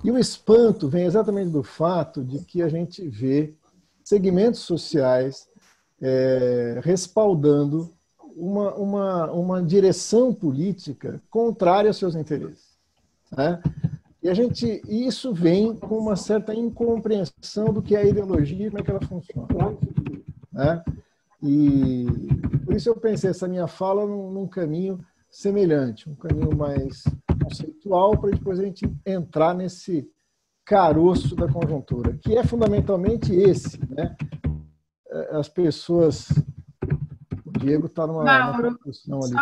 E o espanto vem exatamente do fato de que a gente vê segmentos sociais respaldando uma direção política contrária aos seus interesses. Né? E isso vem com uma certa incompreensão do que é a ideologia e como é que ela funciona. Né? E por isso eu pensei essa minha fala num caminho semelhante, um caminho mais conceitual, para depois a gente entrar nesse caroço da conjuntura, que é fundamentalmente esse. Né? As pessoas... O Diego está numa discussão ali.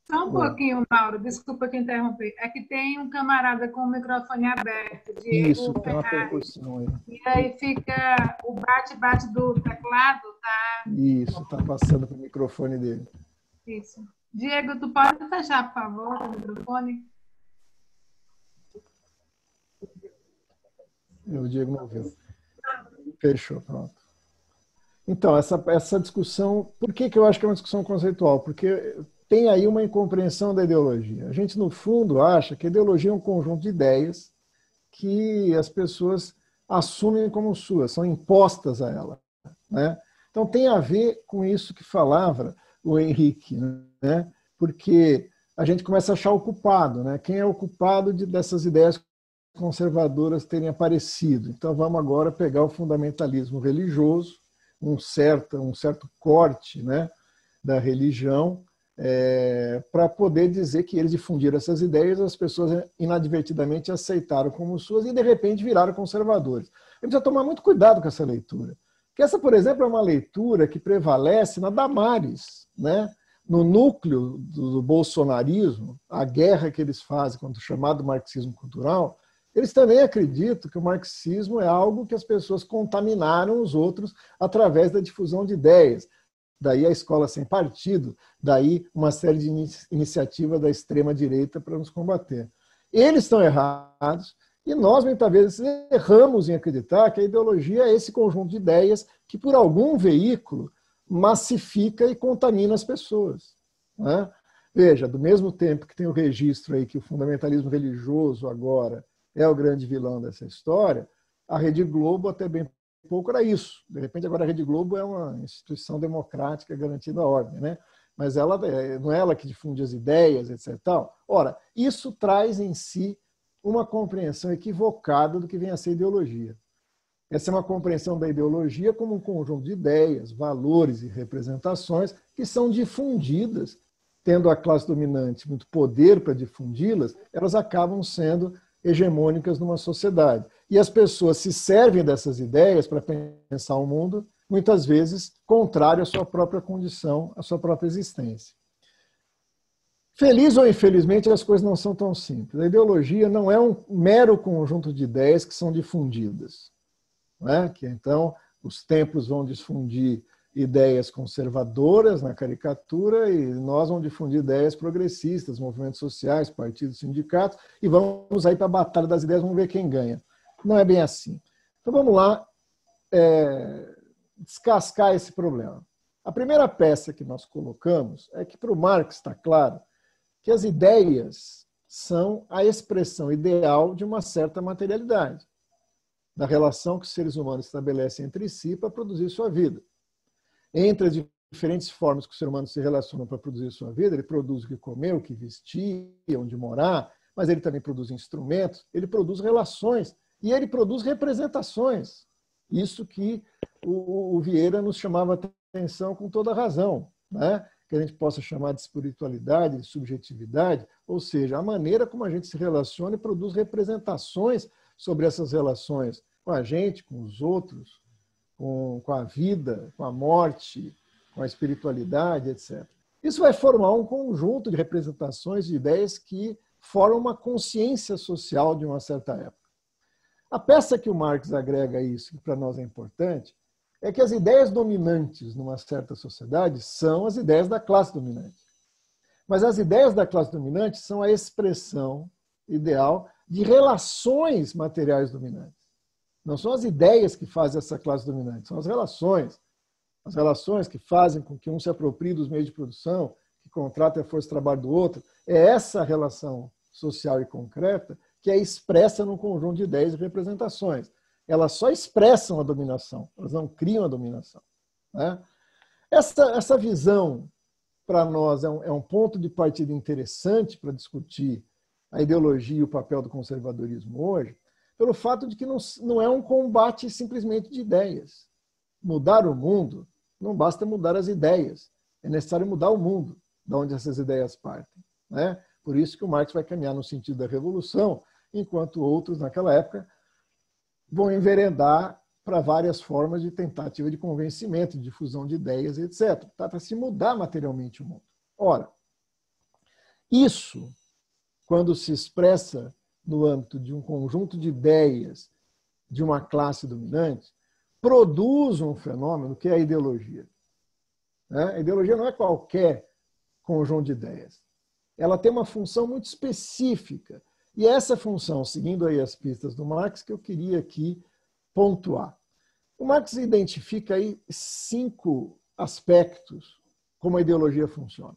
Só um pouquinho, Mauro, desculpa te interromper. É que tem um camarada com o microfone aberto, Diego. Isso, tem uma percussão aí. E aí fica o bate-bate do teclado, tá? Isso, está passando para o microfone dele. Isso. Diego, tu pode fechar, por favor, o microfone? O Diego não viu. Fechou, pronto. Então, essa discussão, por que eu acho que é uma discussão conceitual? Porque tem aí uma incompreensão da ideologia. A gente, no fundo, acha que a ideologia é um conjunto de ideias que as pessoas assumem como suas, são impostas a ela. Né? Então, tem a ver com isso que falava o Henrique, né? Porque a gente começa a achar o culpado. Né? Quem é o culpado dessas ideias conservadoras terem aparecido? Então, vamos agora pegar o fundamentalismo religioso, um certo corte, né, da religião, para poder dizer que eles difundiram essas ideias, as pessoas inadvertidamente aceitaram como suas e, de repente, viraram conservadores. A gente precisa tomar muito cuidado com essa leitura. Porque essa, por exemplo, é uma leitura que prevalece na Damares, né? No núcleo do bolsonarismo, a guerra que eles fazem contra o chamado marxismo cultural, eles também acreditam que o marxismo é algo que as pessoas contaminaram os outros através da difusão de ideias. Daí a escola sem partido, daí uma série de iniciativas da extrema-direita para nos combater. Eles estão errados e nós, muitas vezes, erramos em acreditar que a ideologia é esse conjunto de ideias que, por algum veículo, massifica e contamina as pessoas. Né? Veja, do mesmo tempo que tem o registro aí que o fundamentalismo religioso agora é o grande vilão dessa história, a Rede Globo até bem pouco era isso. De repente, agora a Rede Globo é uma instituição democrática garantindo a ordem, né? Mas ela não é ela que difunde as ideias, etc. Tal. Ora, isso traz em si uma compreensão equivocada do que vem a ser ideologia. Essa é uma compreensão da ideologia como um conjunto de ideias, valores e representações que são difundidas, tendo a classe dominante muito poder para difundi-las, elas acabam sendo hegemônicas numa sociedade. E as pessoas se servem dessas ideias para pensar o mundo, muitas vezes contrário à sua própria condição, à sua própria existência. Feliz ou infelizmente, as coisas não são tão simples. A ideologia não é um mero conjunto de ideias que são difundidas. Né? Que, então, Os templos vão difundir ideias conservadoras na caricatura e nós vamos difundir ideias progressistas, movimentos sociais, partidos, sindicatos, e vamos aí para a batalha das ideias, vamos ver quem ganha. Não é bem assim. Então vamos lá descascar esse problema. A primeira peça que nós colocamos é que para o Marx está claro que as ideias são a expressão ideal de uma certa materialidade, da relação que os seres humanos estabelecem entre si para produzir sua vida. Entre as diferentes formas que o ser humano se relaciona para produzir sua vida, ele produz o que comer, o que vestir, onde morar, mas ele também produz instrumentos, ele produz relações e ele produz representações. Isso que o Vieira nos chamava atenção com toda razão, né? Que a gente possa chamar de espiritualidade, de subjetividade, ou seja, a maneira como a gente se relaciona e produz representações sobre essas relações com a gente, com os outros, com a vida, com a morte, com a espiritualidade, etc. Isso vai formar um conjunto de representações, de ideias que formam uma consciência social de uma certa época. A peça que o Marx agrega a isso, que para nós é importante, é que as ideias dominantes numa certa sociedade são as ideias da classe dominante. Mas as ideias da classe dominante são a expressão ideal de relações materiais dominantes. Não são as ideias que fazem essa classe dominante, são as relações. As relações que fazem com que um se aproprie dos meios de produção, que contrata a força de trabalho do outro. É essa relação social e concreta que é expressa num conjunto de ideias e representações. Elas só expressam a dominação, elas não criam a dominação, né? Essa visão, para nós, é um ponto de partida interessante para discutir a ideologia e o papel do conservadorismo hoje, pelo fato de que não é um combate simplesmente de ideias. Mudar o mundo não basta mudar as ideias, é necessário mudar o mundo, de onde essas ideias partem, né? Por isso que o Marx vai caminhar no sentido da revolução, enquanto outros, naquela época, vão enveredar para várias formas de tentativa de convencimento, de difusão de ideias, etc. Trata-se de mudar materialmente o mundo. Ora, isso, quando se expressa no âmbito de um conjunto de ideias de uma classe dominante, produz um fenômeno que é a ideologia. A ideologia não é qualquer conjunto de ideias. Ela tem uma função muito específica. E essa função, seguindo aí as pistas do Marx, que eu queria aqui pontuar. O Marx identifica aí 5 aspectos como a ideologia funciona,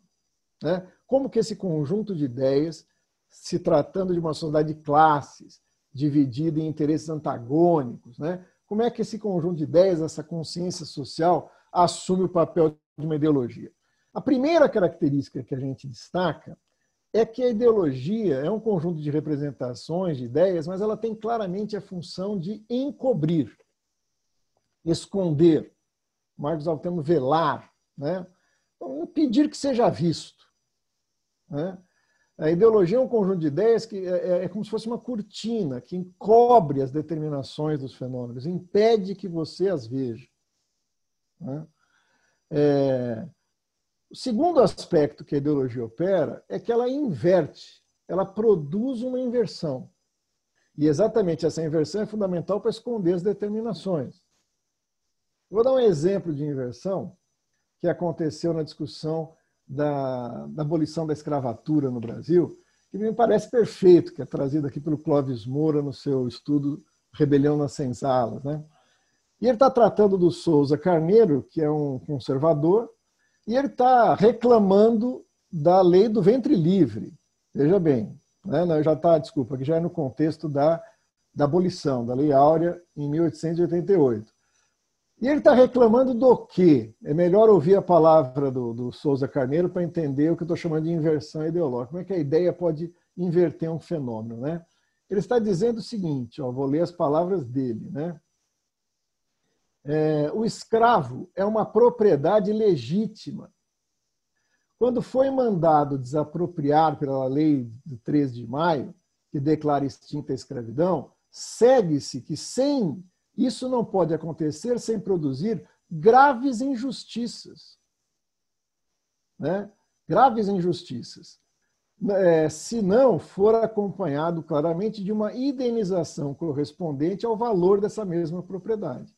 né? Como que esse conjunto de ideias, se tratando de uma sociedade de classes, dividida em interesses antagônicos, né? Como é que esse conjunto de ideias, essa consciência social, assume o papel de uma ideologia? A primeira característica que a gente destaca é que a ideologia é um conjunto de representações, de ideias, mas ela tem claramente a função de encobrir, esconder. Marx usa o termo velar, né? Então, impedir que seja visto, né? A ideologia é um conjunto de ideias que é como se fosse uma cortina que encobre as determinações dos fenômenos, impede que você as veja, né? O segundo aspecto que a ideologia opera é que ela inverte, ela produz uma inversão. E exatamente essa inversão é fundamental para esconder as determinações. Vou dar um exemplo de inversão que aconteceu na discussão da abolição da escravatura no Brasil, que me parece perfeito, que é trazido aqui pelo Clóvis Moura no seu estudo Rebelião nas Senzalas, né? E ele está tratando do Souza Carneiro, que é um conservador, e ele está reclamando da lei do ventre livre. Veja bem, né? Já está, desculpa, que já é no contexto da abolição, da Lei Áurea, em 1888. E ele está reclamando do quê? É melhor ouvir a palavra do Souza Carneiro para entender o que eu estou chamando de inversão ideológica. Como é que a ideia pode inverter um fenômeno, né? Ele está dizendo o seguinte, ó, vou ler as palavras dele, né? O escravo é uma propriedade legítima. Quando foi mandado desapropriar pela lei de 13 de maio, que declara extinta a escravidão, segue-se que isso não pode acontecer sem produzir graves injustiças, né? Graves injustiças. Se não for acompanhado claramente de uma indenização correspondente ao valor dessa mesma propriedade.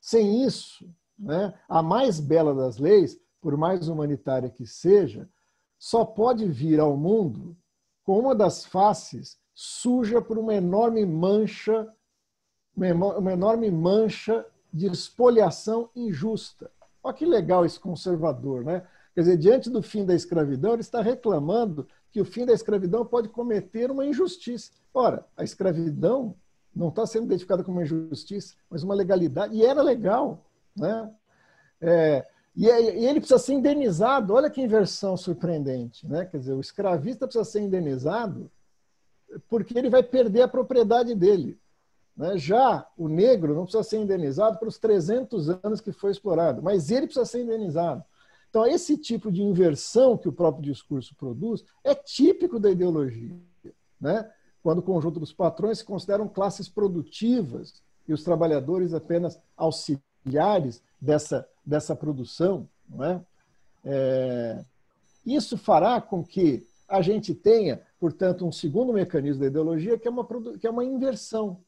Sem isso, né, a mais bela das leis, por mais humanitária que seja, só pode vir ao mundo com uma das faces suja por uma enorme mancha de espoliação injusta. Olha que legal esse conservador, né? Quer dizer, diante do fim da escravidão, ele está reclamando que o fim da escravidão pode cometer uma injustiça. Ora, a escravidão não está sendo identificada como uma injustiça, mas uma legalidade, e era legal, né? E ele precisa ser indenizado. Olha que inversão surpreendente, né? Quer dizer, o escravista precisa ser indenizado porque ele vai perder a propriedade dele, né? Já o negro não precisa ser indenizado pelos 300 anos que foi explorado, mas ele precisa ser indenizado. Então, esse tipo de inversão que o próprio discurso produz é típico da ideologia, né? Quando o conjunto dos patrões se consideram classes produtivas e os trabalhadores apenas auxiliares dessa produção, não é? Isso fará com que a gente tenha, portanto, um segundo mecanismo da ideologia, que é uma inversão.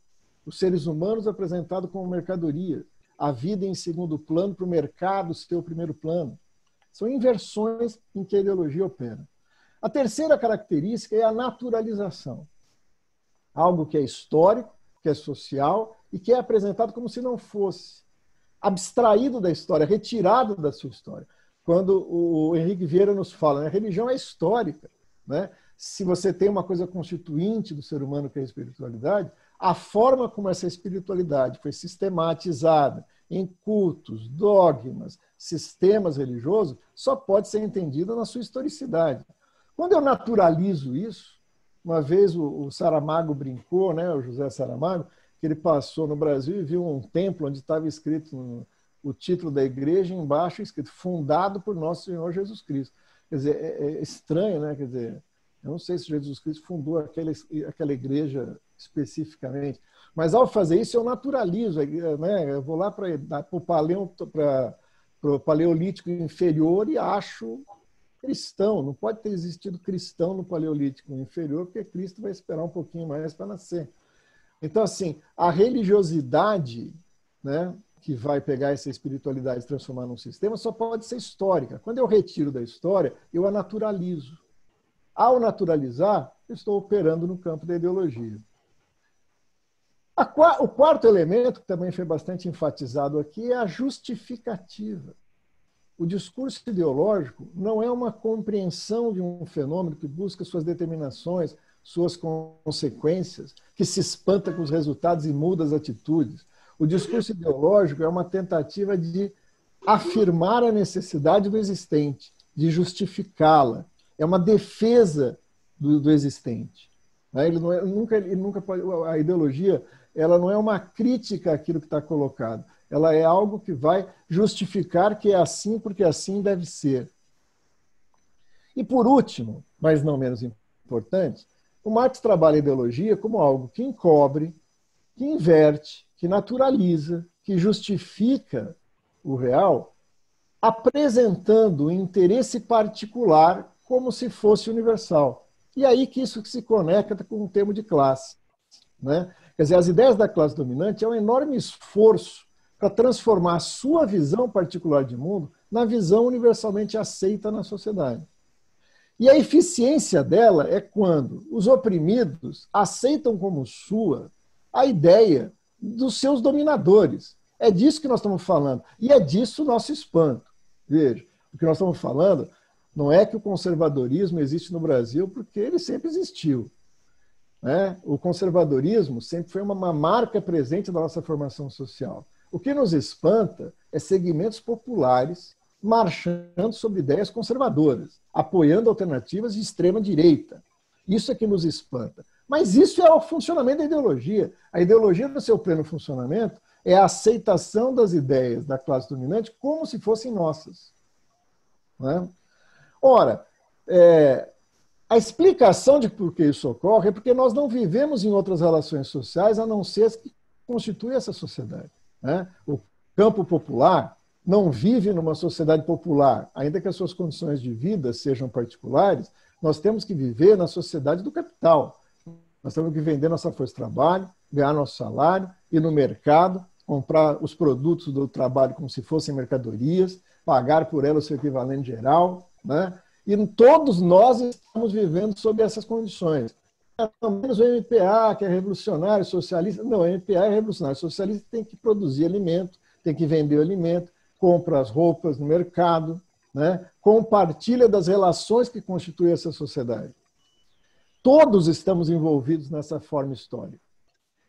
Os seres humanos apresentados como mercadoria, a vida em segundo plano para o mercado ser o primeiro plano. São inversões em que a ideologia opera. A terceira característica é a naturalização. Algo que é histórico, que é social e que é apresentado como se não fosse. Abstraído da história, retirado da sua história. Quando o Henrique Vieira nos fala, né, a religião é histórica, né? Se você tem uma coisa constituinte do ser humano que é a espiritualidade, a forma como essa espiritualidade foi sistematizada em cultos, dogmas, sistemas religiosos, só pode ser entendida na sua historicidade. Quando eu naturalizo isso, uma vez o Saramago brincou, né, o José Saramago, que ele passou no Brasil e viu um templo onde estava escrito o título da igreja, embaixo escrito, fundado por nosso Senhor Jesus Cristo. Quer dizer, é estranho, né? Quer dizer, eu não sei se Jesus Cristo fundou aquela igreja especificamente, mas ao fazer isso eu naturalizo, né? Eu vou lá para o paleolítico inferior e acho cristão. Não pode ter existido cristão no paleolítico inferior, porque Cristo vai esperar um pouquinho mais para nascer. Então, assim, a religiosidade, né, que vai pegar essa espiritualidade e transformar num sistema, só pode ser histórica. Quando eu retiro da história, eu a naturalizo. Ao naturalizar, eu estou operando no campo da ideologia. O quarto elemento, que também foi bastante enfatizado aqui, é a justificativa. O discurso ideológico não é uma compreensão de um fenômeno que busca suas determinações, suas consequências, que se espanta com os resultados e muda as atitudes. O discurso ideológico é uma tentativa de afirmar a necessidade do existente, de justificá-la. É uma defesa do existente. A ideologia, ela não é uma crítica àquilo que está colocado. Ela é algo que vai justificar que é assim porque assim deve ser. E por último, mas não menos importante, o Marx trabalha a ideologia como algo que encobre, que inverte, que naturaliza, que justifica o real, apresentando o interesse particular como se fosse universal. E aí que isso se conecta com o termo de classe, né? Quer dizer, as ideias da classe dominante é um enorme esforço para transformar a sua visão particular de mundo na visão universalmente aceita na sociedade. E a eficiência dela é quando os oprimidos aceitam como sua a ideia dos seus dominadores. É disso que nós estamos falando. E é disso o nosso espanto. Veja, o que nós estamos falando não é que o conservadorismo existe no Brasil, porque ele sempre existiu, né? O conservadorismo sempre foi uma marca presente da nossa formação social. O que nos espanta é segmentos populares marchando sobre ideias conservadoras, apoiando alternativas de extrema-direita. Isso é que nos espanta. Mas isso é o funcionamento da ideologia. A ideologia, no seu pleno funcionamento, é a aceitação das ideias da classe dominante como se fossem nossas. Né? Ora, a explicação de por que isso ocorre é porque nós não vivemos em outras relações sociais a não ser as que constituem essa sociedade. Né? O campo popular não vive numa sociedade popular, ainda que as suas condições de vida sejam particulares, nós temos que viver na sociedade do capital. Nós temos que vender nossa força de trabalho, ganhar nosso salário, ir no mercado, comprar os produtos do trabalho como se fossem mercadorias, pagar por elas o seu equivalente geral, né? E todos nós estamos vivendo sob essas condições. Pelo menos o MPA, que é revolucionário, socialista. Não, o MPA é revolucionário. O socialista tem que produzir alimento, tem que vender o alimento, compra as roupas no mercado, né? Compartilha das relações que constituem essa sociedade. Todos estamos envolvidos nessa forma histórica.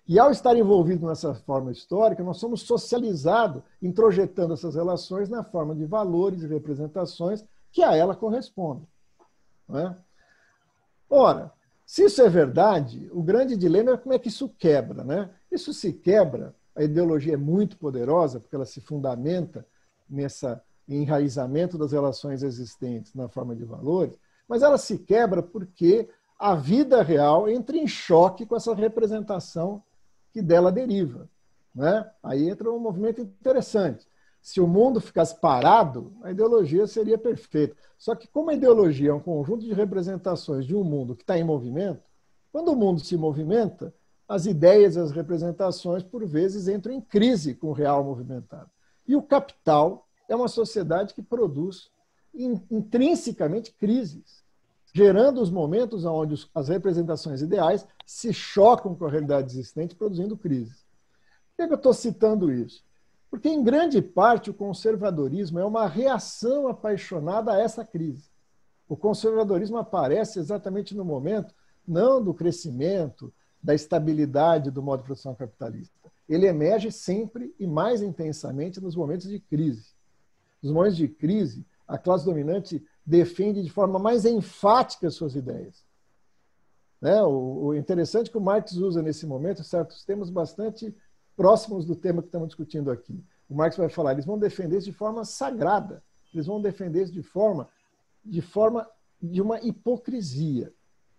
E ao estar envolvidos nessa forma histórica, nós somos socializados, introjetando essas relações na forma de valores e representações que a ela correspondem. Não é? Ora, se isso é verdade, o grande dilema é como é que isso quebra, né? Isso se quebra, a ideologia é muito poderosa, porque ela se fundamenta nesse enraizamento das relações existentes na forma de valores, mas ela se quebra porque a vida real entra em choque com essa representação que dela deriva, né? Aí entra um movimento interessante. Se o mundo ficasse parado, a ideologia seria perfeita. Só que como a ideologia é um conjunto de representações de um mundo que está em movimento, quando o mundo se movimenta, as ideias e as representações, por vezes, entram em crise com o real movimentado. E o capital é uma sociedade que produz intrinsecamente crises, gerando os momentos onde as representações ideais se chocam com a realidade existente, produzindo crises. Por que eu estou citando isso? Porque, em grande parte, o conservadorismo é uma reação apaixonada a essa crise. O conservadorismo aparece exatamente no momento, não do crescimento, da estabilidade do modo de produção capitalista. Ele emerge sempre e mais intensamente nos momentos de crise. Nos momentos de crise, a classe dominante defende de forma mais enfática as suas ideias. Né? O interessante é que o Marx usa nesse momento certos termos bastante próximos do tema que estamos discutindo aqui. O Marx vai falar, eles vão defender isso de forma sagrada, eles vão defender isso de uma hipocrisia.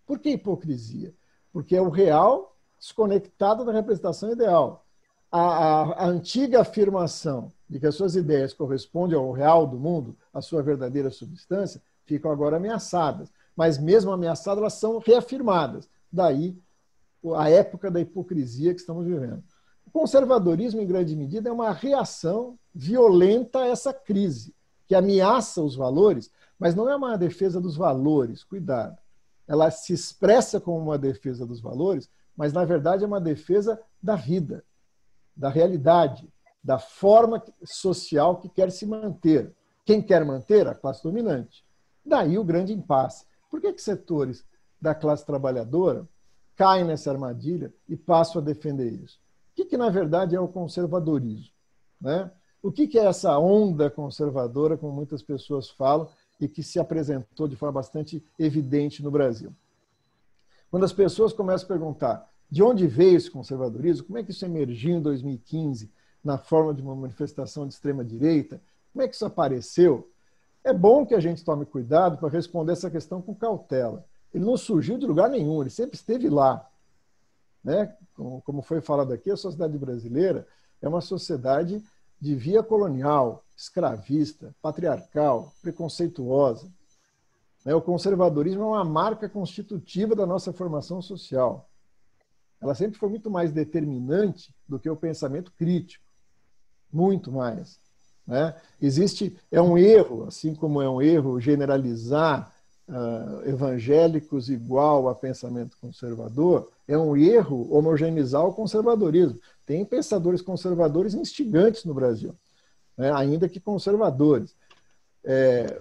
Por que hipocrisia? Porque é o real desconectado da representação ideal. A antiga afirmação de que as suas ideias correspondem ao real do mundo, à sua verdadeira substância, ficam agora ameaçadas. Mas mesmo ameaçadas, elas são reafirmadas. Daí a época da hipocrisia que estamos vivendo. O conservadorismo, em grande medida, é uma reação violenta a essa crise, que ameaça os valores, mas não é uma defesa dos valores, cuidado. Ela se expressa como uma defesa dos valores, mas, na verdade, é uma defesa da vida, da realidade, da forma social que quer se manter. Quem quer manter? A classe dominante. Daí o grande impasse. Por que setores da classe trabalhadora caem nessa armadilha e passam a defender isso? O que na verdade, é o conservadorismo? Né? O que é essa onda conservadora, como muitas pessoas falam, e que se apresentou de forma bastante evidente no Brasil? Quando as pessoas começam a perguntar de onde veio esse conservadorismo, como é que isso emergiu em 2015, na forma de uma manifestação de extrema-direita, como é que isso apareceu? É bom que a gente tome cuidado para responder essa questão com cautela. Ele não surgiu de lugar nenhum, ele sempre esteve lá. Né? Como foi falado aqui, a sociedade brasileira é uma sociedade de via colonial, escravista, patriarcal, preconceituosa. O conservadorismo é uma marca constitutiva da nossa formação social. Ela sempre foi muito mais determinante do que o pensamento crítico. Muito mais. Né? É um erro, assim como é um erro generalizar evangélicos igual a pensamento conservador, é um erro homogeneizar o conservadorismo. Tem pensadores conservadores instigantes no Brasil, né? Ainda que conservadores.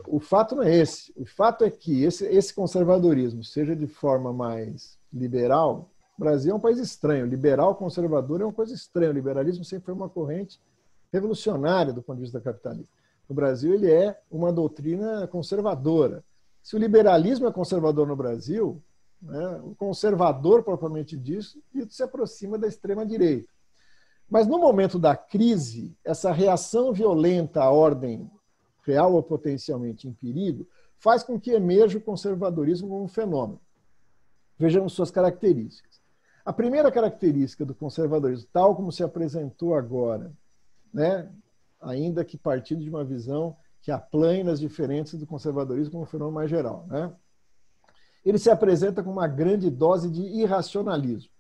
O fato não é esse. O fato é que esse conservadorismo seja de forma mais liberal. O Brasil é um país estranho. Liberal, conservador é uma coisa estranha. O liberalismo sempre foi uma corrente revolucionária do ponto de vista capitalista. No Brasil, ele é uma doutrina conservadora. Se o liberalismo é conservador no Brasil, né, o conservador, propriamente dito, se aproxima da extrema-direita. Mas no momento da crise, essa reação violenta à ordem real ou potencialmente em perigo faz com que emerja o conservadorismo como um fenômeno. Vejamos suas características. A primeira característica do conservadorismo, tal como se apresentou agora, né, ainda que partindo de uma visão que aplane as diferenças do conservadorismo como um fenômeno mais geral, né? Ele se apresenta com uma grande dose de irracionalismo.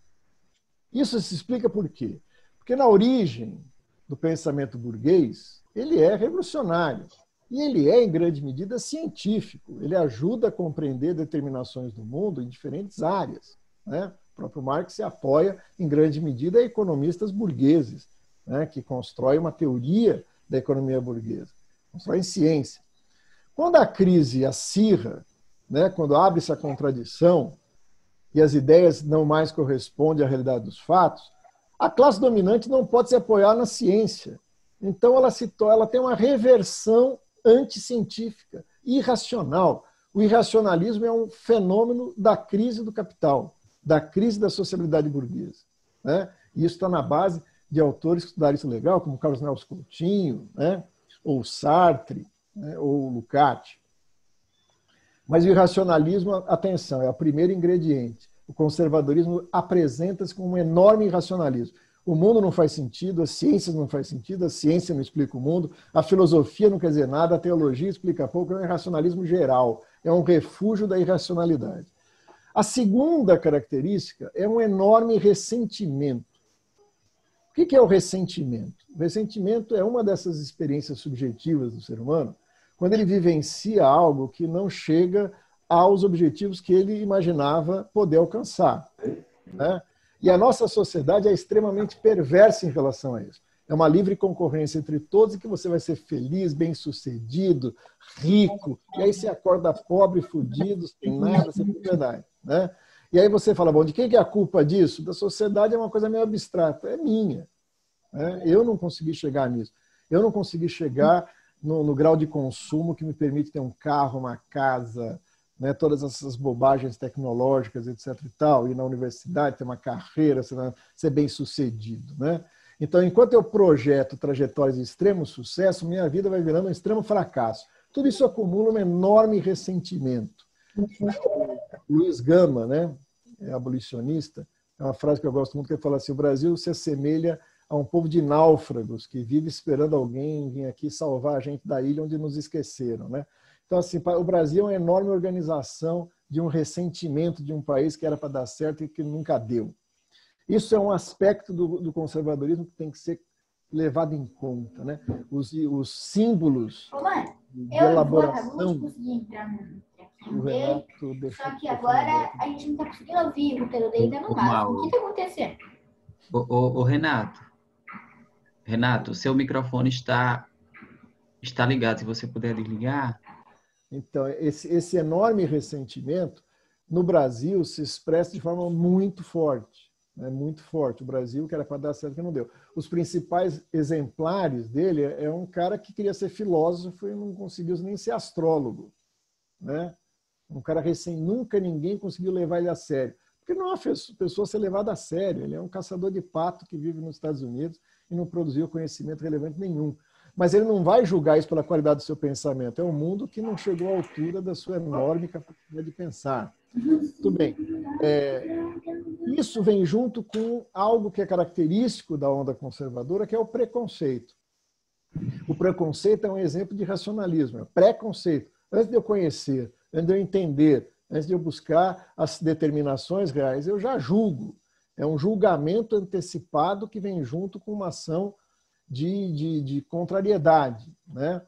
Isso se explica por quê? Porque na origem do pensamento burguês, ele é revolucionário. E ele é, em grande medida, científico. Ele ajuda a compreender determinações do mundo em diferentes áreas, né? O próprio Marx se apoia, em grande medida, a economistas burgueses, né? Que constroem uma teoria da economia burguesa, constroem ciência. Quando a crise acirra, né? Quando abre-se a contradição e as ideias não mais correspondem à realidade dos fatos, a classe dominante não pode se apoiar na ciência. Então ela tem uma reversão anticientífica, irracional. O irracionalismo é um fenômeno da crise do capital, da crise da sociabilidade burguesa, né? E isso está na base de autores que estudaram isso legal, como Carlos Nelson Coutinho, né? Ou Sartre, né? Ou Lukács. Mas o irracionalismo, atenção, é o primeiro ingrediente. O conservadorismo apresenta-se como um enorme irracionalismo. O mundo não faz sentido, as ciências não faz sentido, a ciência não explica o mundo, a filosofia não quer dizer nada, a teologia explica pouco, é um irracionalismo geral, é um refúgio da irracionalidade. A segunda característica é um enorme ressentimento. O que é o ressentimento? O ressentimento é uma dessas experiências subjetivas do ser humano, quando ele vivencia algo que não chega aos objetivos que ele imaginava poder alcançar, né? E a nossa sociedade é extremamente perversa em relação a isso. É uma livre concorrência entre todos e que você vai ser feliz, bem-sucedido, rico, e aí você acorda pobre, fudido, sem nada, sem propriedade, né? E aí você fala, bom, de quem que é a culpa disso? Da sociedade é uma coisa meio abstrata, é minha, né? Eu não consegui chegar nisso. Eu não consegui chegar no grau de consumo que me permite ter um carro, uma casa, né, todas essas bobagens tecnológicas, etc. e tal, ir na universidade, ter uma carreira, ser bem-sucedido, né? Então, enquanto eu projeto trajetórias de extremo sucesso, minha vida vai virando um extremo fracasso. Tudo isso acumula um enorme ressentimento. Luiz Gama, né, abolicionista, é uma frase que eu gosto muito, que ele fala assim, o Brasil se assemelha a um povo de náufragos que vive esperando alguém vir aqui salvar a gente da ilha onde nos esqueceram, né? Então, assim, o Brasil é uma enorme organização de um ressentimento de um país que era para dar certo e que nunca deu. Isso é um aspecto do conservadorismo que tem que ser levado em conta, né? Os símbolos de elaboração. O Renato deixou. Só que agora a gente não está conseguindo ouvir, o roteiro dele está no máximo. O que está acontecendo? Ô, Renato, seu microfone está ligado. Se você puder desligar. Então, esse enorme ressentimento, no Brasil, se expressa de forma muito forte. Né? Muito forte. O Brasil, que era para dar certo, que não deu. Os principais exemplares dele é um cara que queria ser filósofo e não conseguiu nem ser astrólogo. Né? Um cara nunca ninguém conseguiu levar ele a sério. Porque não é uma pessoa a ser levada a sério. Ele é um caçador de pato que vive nos Estados Unidos e não produziu conhecimento relevante nenhum. Mas ele não vai julgar isso pela qualidade do seu pensamento. É um mundo que não chegou à altura da sua enorme capacidade de pensar. Tudo bem. Isso vem junto com algo que é característico da onda conservadora, que é o preconceito. O preconceito é um exemplo de racionalismo. É preconceito. Antes de eu conhecer, antes de eu entender, antes de eu buscar as determinações reais, eu já julgo. É um julgamento antecipado que vem junto com uma ação de contrariedade, né?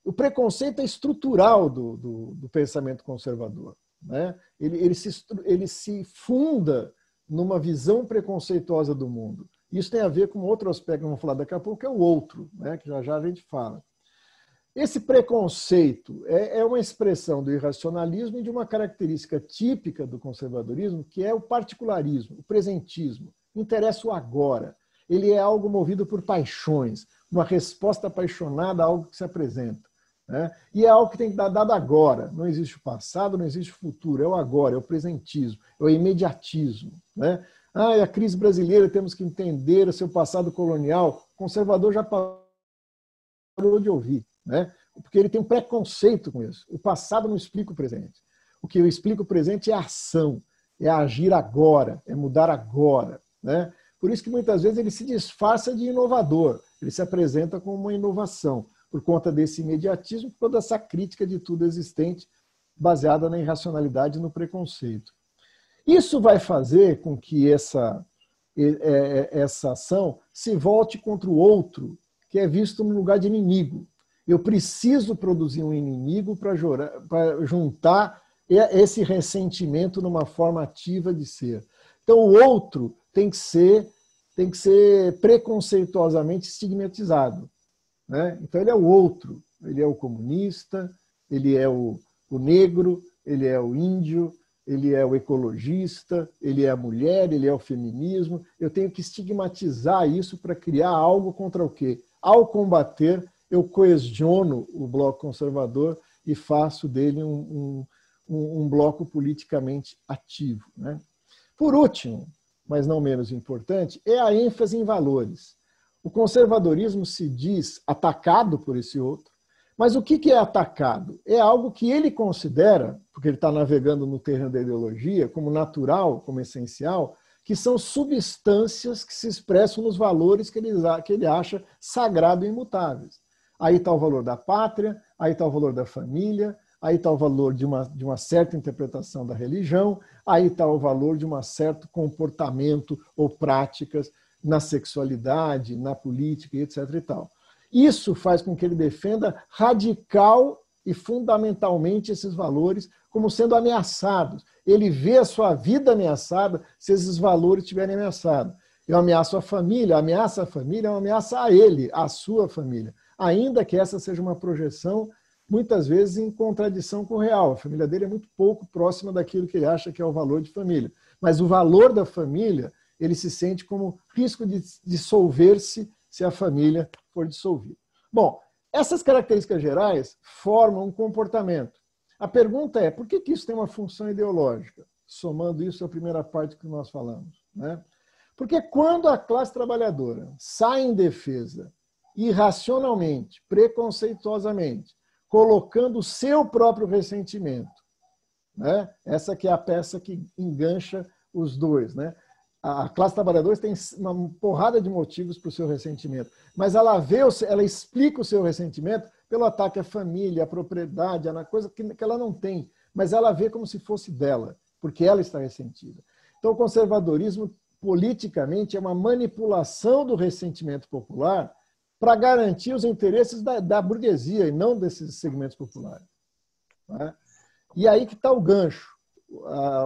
O preconceito é estrutural do pensamento conservador, né? Ele se funda numa visão preconceituosa do mundo. Isso tem a ver com outro aspecto que vamos falar daqui a pouco, que é o outro, né? Que já a gente fala. Esse preconceito é uma expressão do irracionalismo e de uma característica típica do conservadorismo, que é o particularismo, o presentismo. Interessa o agora. Ele é algo movido por paixões, uma resposta apaixonada a algo que se apresenta, né? E é algo que tem que dar dado agora. Não existe o passado, não existe o futuro. É o agora, é o presentismo, é o imediatismo, né? A crise brasileira, temos que entender o seu passado colonial. O conservador já parou de ouvir, né? Porque ele tem um preconceito com isso. O passado não explica o presente. O que explica o presente é a ação, é agir agora, é mudar agora, né? Por isso que muitas vezes ele se disfarça de inovador, ele se apresenta como uma inovação, por conta desse imediatismo, toda essa crítica de tudo existente, baseada na irracionalidade e no preconceito. Isso vai fazer com que essa ação se volte contra o outro que é visto no lugar de inimigo. Eu preciso produzir um inimigo para juntar esse ressentimento numa forma ativa de ser. Então, o outro tem que ser preconceituosamente estigmatizado, né? Então, ele é o outro, ele é o comunista, ele é o negro, ele é o índio, ele é o ecologista, ele é a mulher, ele é o feminismo. Eu tenho que estigmatizar isso para criar algo contra o quê? Ao combater, eu coesiono o bloco conservador e faço dele um bloco politicamente ativo, né? Por último, mas não menos importante, é a ênfase em valores. O conservadorismo se diz atacado por esse outro, mas o que é atacado? É algo que ele considera, porque ele está navegando no terreno da ideologia, como natural, como essencial, que são substâncias que se expressam nos valores que ele acha sagrado e imutáveis. Aí está o valor da pátria, aí está o valor da família, aí está o valor de uma certa interpretação da religião, aí está o valor de um certo comportamento ou práticas na sexualidade, na política, etc. e tal. Isso faz com que ele defenda radical e fundamentalmente esses valores como sendo ameaçados. Ele vê a sua vida ameaçada se esses valores estiverem ameaçados. Eu ameaço a família é uma ameaça a ele, à sua família. Ainda que essa seja uma projeção, muitas vezes em contradição com o real. A família dele é muito pouco próxima daquilo que ele acha que é o valor de família. Mas o valor da família, ele se sente como risco de dissolver-se se a família for dissolvida. Bom, essas características gerais formam um comportamento. A pergunta é, por que isso tem uma função ideológica? Somando isso à primeira parte que nós falamos, né? Porque quando a classe trabalhadora sai em defesa irracionalmente, preconceituosamente, colocando o seu próprio ressentimento, né? Essa que é a peça que engancha os dois, né? A classe trabalhadora tem uma porrada de motivos para o seu ressentimento, mas ela explica o seu ressentimento pelo ataque à família, à propriedade, na coisa que ela não tem, mas ela vê como se fosse dela, porque ela está ressentida. Então, o conservadorismo, politicamente, é uma manipulação do ressentimento popular para garantir os interesses da burguesia e não desses segmentos populares, né? E aí que está o gancho.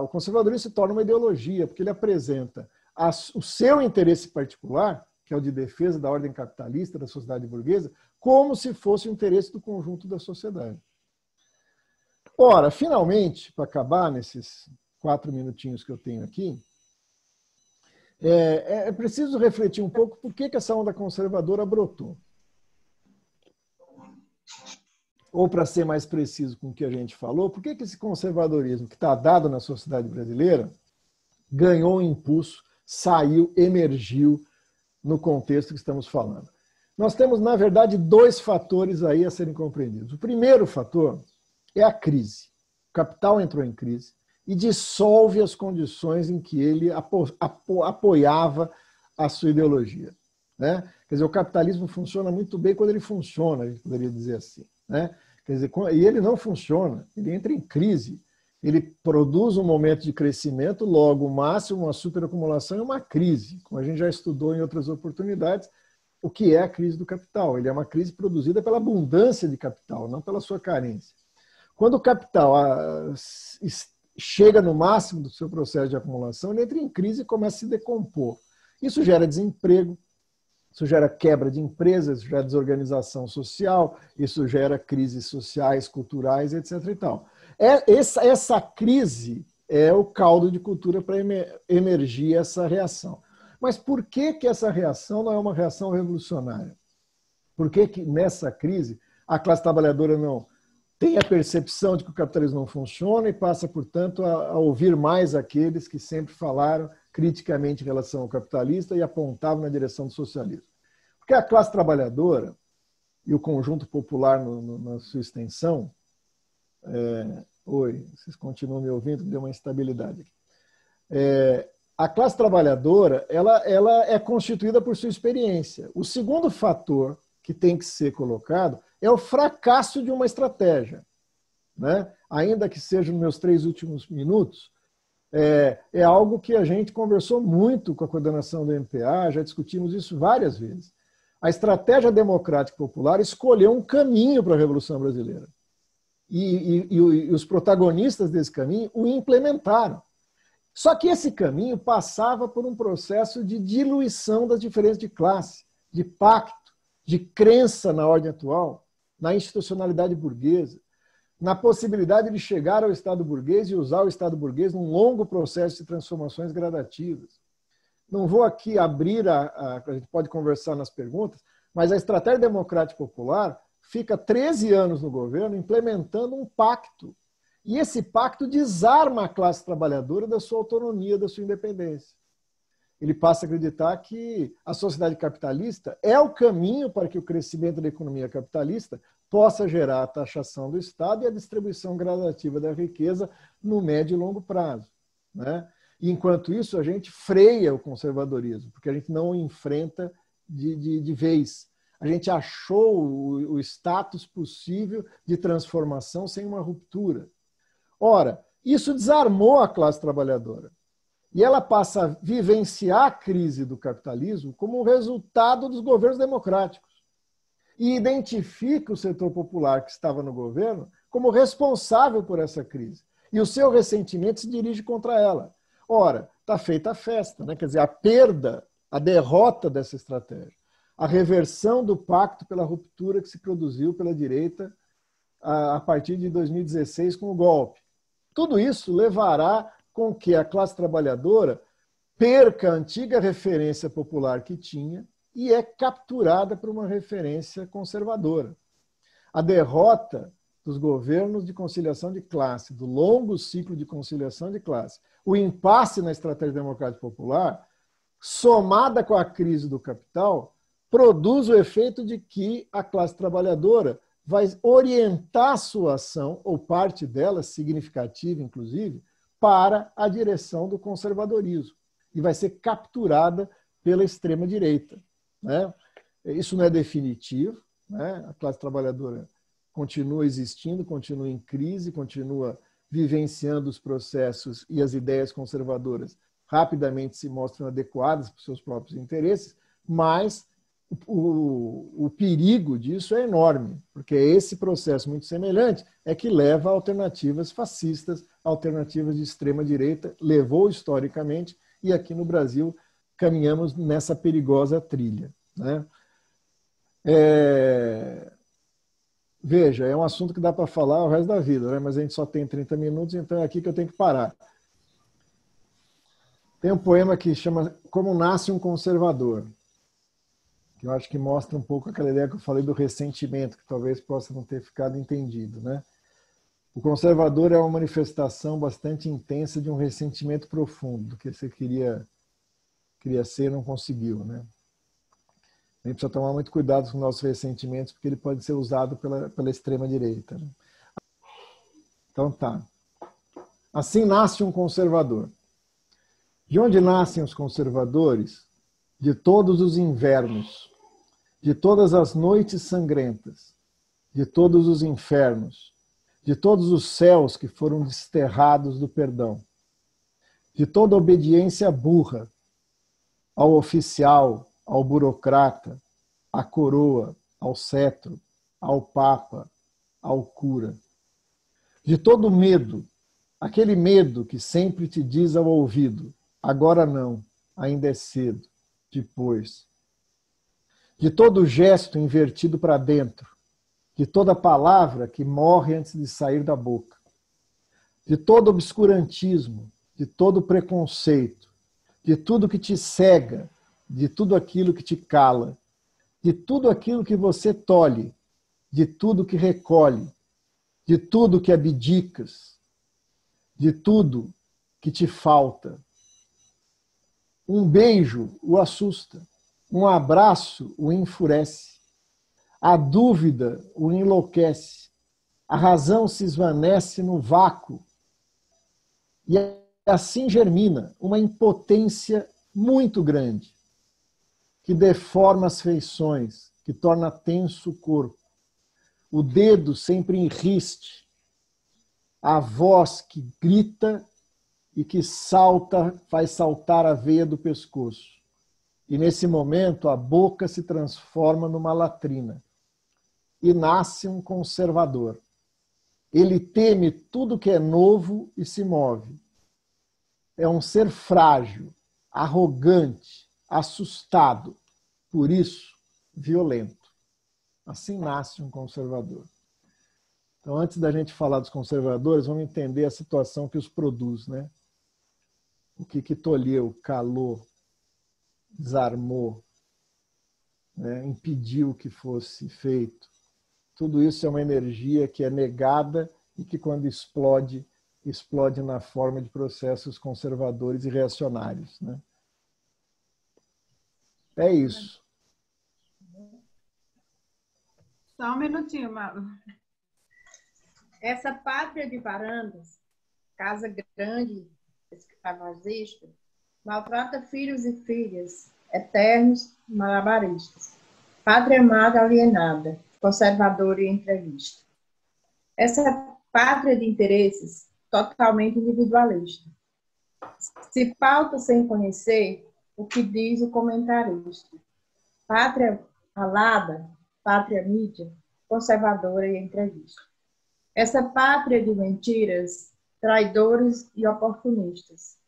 O conservadorismo se torna uma ideologia, porque ele apresenta o seu interesse particular, que é o de defesa da ordem capitalista, da sociedade burguesa, como se fosse o interesse do conjunto da sociedade. Ora, finalmente, para acabar nesses 4 minutinhos que eu tenho aqui, é preciso refletir um pouco por que essa onda conservadora brotou. Ou, para ser mais preciso com o que a gente falou, por que esse conservadorismo que está dado na sociedade brasileira ganhou um impulso, saiu, emergiu no contexto que estamos falando? Nós temos, na verdade, 2 fatores aí a serem compreendidos. O primeiro fator é a crise. O capital entrou em crise e dissolve as condições em que ele apoiava a sua ideologia, né? Quer dizer, o capitalismo funciona muito bem quando ele funciona, a gente poderia dizer assim, né? Quer dizer, e ele não funciona, ele entra em crise, ele produz um momento de crescimento, logo o máximo, uma superacumulação e uma crise, como a gente já estudou em outras oportunidades, o que é a crise do capital. Ele é uma crise produzida pela abundância de capital, não pela sua carência. Quando o capital chega no máximo do seu processo de acumulação, ele entra em crise e começa a se decompor. Isso gera desemprego, isso gera quebra de empresas, isso gera desorganização social, isso gera crises sociais, culturais, etc. e tal. Essa crise é o caldo de cultura para emergir essa reação. Mas por que essa reação não é uma reação revolucionária? Por que nessa crise a classe trabalhadora não tem a percepção de que o capitalismo não funciona e passa, portanto, a ouvir mais aqueles que sempre falaram criticamente em relação ao capitalista e apontavam na direção do socialismo? Porque a classe trabalhadora e o conjunto popular na sua extensão... Oi, vocês continuam me ouvindo? Deu uma instabilidade aqui. A classe trabalhadora ela é constituída por sua experiência. O segundo fator que tem que ser colocado é o fracasso de uma estratégia, né? Ainda que seja nos meus 3 últimos minutos, é algo que a gente conversou muito com a coordenação do MPA, já discutimos isso várias vezes. A estratégia democrática popular escolheu um caminho para a Revolução Brasileira. E os protagonistas desse caminho o implementaram. Só que esse caminho passava por um processo de diluição das diferenças de classe, de pacto, de crença na ordem atual, na institucionalidade burguesa, na possibilidade de chegar ao Estado burguês e usar o Estado burguês num longo processo de transformações gradativas. Não vou aqui abrir, a gente pode conversar nas perguntas, mas a estratégia democrática popular fica 13 anos no governo implementando um pacto. E esse pacto desarma a classe trabalhadora da sua autonomia, da sua independência. Ele passa a acreditar que a sociedade capitalista é o caminho para que o crescimento da economia capitalista possa gerar a taxação do Estado e a distribuição gradativa da riqueza no médio e longo prazo, né? E, enquanto isso, a gente freia o conservadorismo, porque a gente não o enfrenta de vez. A gente achou o status possível de transformação sem uma ruptura. Ora, isso desarmou a classe trabalhadora. E ela passa a vivenciar a crise do capitalismo como um resultado dos governos democráticos. E identifica o setor popular que estava no governo como responsável por essa crise. E o seu ressentimento se dirige contra ela. Ora, está feita a festa, né? Quer dizer, a perda, a derrota dessa estratégia, a reversão do pacto pela ruptura que se produziu pela direita a partir de 2016 com o golpe. Tudo isso levará com que a classe trabalhadora perca a antiga referência popular que tinha e é capturada por uma referência conservadora. A derrota dos governos de conciliação de classe, do longo ciclo de conciliação de classe, o impasse na estratégia democrática popular, somada com a crise do capital, produz o efeito de que a classe trabalhadora vai orientar a sua ação, ou parte dela, significativa inclusive, para a direção do conservadorismo. E vai ser capturada pela extrema-direita, né? Isso não é definitivo, né? A classe trabalhadora continua existindo, continua em crise, continua vivenciando os processos e as ideias conservadoras rapidamente se mostram adequadas para os seus próprios interesses, mas o perigo disso é enorme, porque esse processo muito semelhante é que leva a alternativas fascistas, alternativas de extrema-direita, levou historicamente, e aqui no Brasil caminhamos nessa perigosa trilha, né? Veja, é um assunto que dá para falar o resto da vida, né? Mas a gente só tem 30 minutos, então é aqui que eu tenho que parar. Tem um poema que chama Como Nasce um Conservador, que eu acho que mostra um pouco aquela ideia que eu falei do ressentimento, que talvez possa não ter ficado entendido, né? O conservador é uma manifestação bastante intensa de um ressentimento profundo, do que você queria ser e não conseguiu, né? A gente precisa tomar muito cuidado com nossos ressentimentos, porque ele pode ser usado pela extrema-direita, né? Então tá. Assim nasce um conservador. De onde nascem os conservadores? De todos os invernos, de todas as noites sangrentas, de todos os infernos, de todos os céus que foram desterrados do perdão, de toda obediência burra ao oficial, ao burocrata, à coroa, ao cetro, ao papa, ao cura. De todo medo, aquele medo que sempre te diz ao ouvido, agora não, ainda é cedo, depois. De todo gesto invertido para dentro, de toda palavra que morre antes de sair da boca, de todo obscurantismo, de todo preconceito, de tudo que te cega, de tudo aquilo que te cala, de tudo aquilo que você tolhe, de tudo que recolhe, de tudo que abdicas, de tudo que te falta. Um beijo o assusta, um abraço o enfurece, a dúvida o enlouquece, a razão se esvanece no vácuo e assim germina uma impotência muito grande, que deforma as feições, que torna tenso o corpo. O dedo sempre enriste, a voz que grita e que salta, faz saltar a veia do pescoço. E nesse momento a boca se transforma numa latrina e nasce um conservador. Ele teme tudo que é novo e se move. É um ser frágil, arrogante, assustado, por isso violento. Assim nasce um conservador. Então, antes da gente falar dos conservadores, vamos entender a situação que os produz, né? O que tolheu, calou, desarmou, né? Impediu que fosse feito. Tudo isso é uma energia que é negada e que, quando explode, explode na forma de processos conservadores e reacionários, né? É isso. Só um minutinho, Mauro. Essa pátria de varandas, casa grande, escravagista, maltrata filhos e filhas, eternos malabaristas. Pátria amada alienada, conservadora e entrevista. Essa pátria de interesses, totalmente individualista. Se pauta sem conhecer o que diz o comentarista. Pátria alada, pátria mídia, conservadora e entrevista. Essa pátria de mentiras, traidores e oportunistas.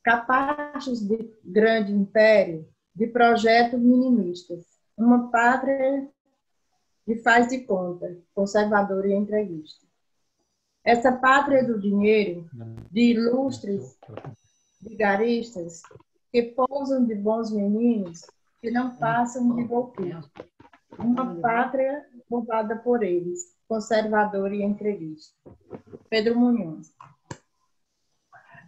Capazes de grande império, de projetos minimistas. Uma pátria de faz de conta, conservadora e entrevista. Essa pátria do dinheiro, de ilustres, vigaristas, que pousam de bons meninos, que não passam de golpistas. Uma pátria roubada por eles, conservadora e entrevista. Pedro Munhoz.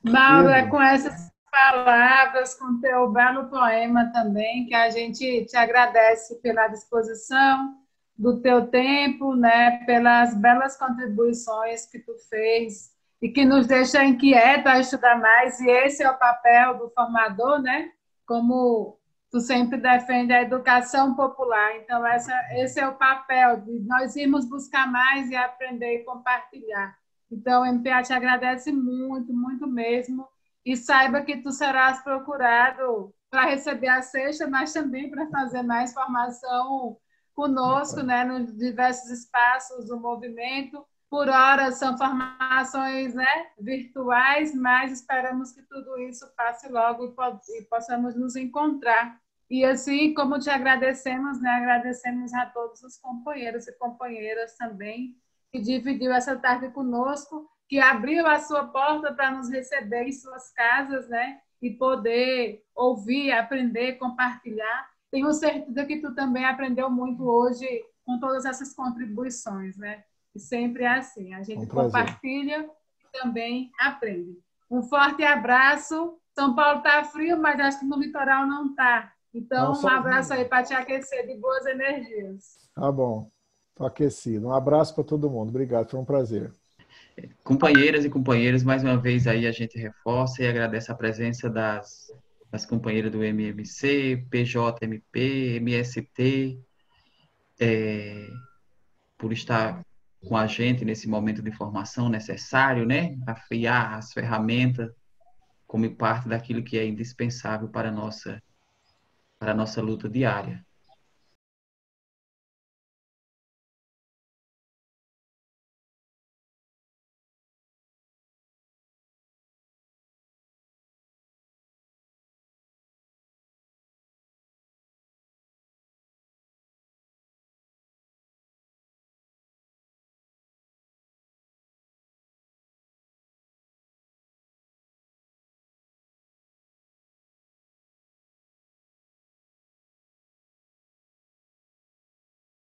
Mauro, é com essas palavras, com teu belo poema também, que a gente te agradece pela disposição do teu tempo, né, pelas belas contribuições que tu fez e que nos deixa inquietos a estudar mais, e esse é o papel do formador, né, como tu sempre defende a educação popular. Então, esse é o papel de nós irmos buscar mais e aprender e compartilhar. Então, o MPA te agradece muito, muito mesmo, e saiba que tu serás procurado para receber a cesta, mas também para fazer mais formação conosco, né, nos diversos espaços do movimento. Por hora são formações, né, virtuais, mas esperamos que tudo isso passe logo e possamos nos encontrar. E assim, como te agradecemos, né, agradecemos a todos os companheiros e companheiras também que dividiu essa tarde conosco, que abriu a sua porta para nos receber em suas casas, né, e poder ouvir, aprender, compartilhar. Tenho certeza que tu também aprendeu muito hoje com todas essas contribuições, né? E sempre é assim, a gente compartilha e também aprende. Um forte abraço. São Paulo está frio, mas acho que no litoral não está. Então, um abraço aí para te aquecer de boas energias. Tá bom, estou aquecido. Um abraço para todo mundo. Obrigado, foi um prazer. Companheiras e companheiros, mais uma vez aí a gente reforça e agradece a presença das companheiras do MMC, PJMP, MST, por estar com a gente nesse momento de formação necessário, né? Afiar as ferramentas como parte daquilo que é indispensável para a nossa luta diária.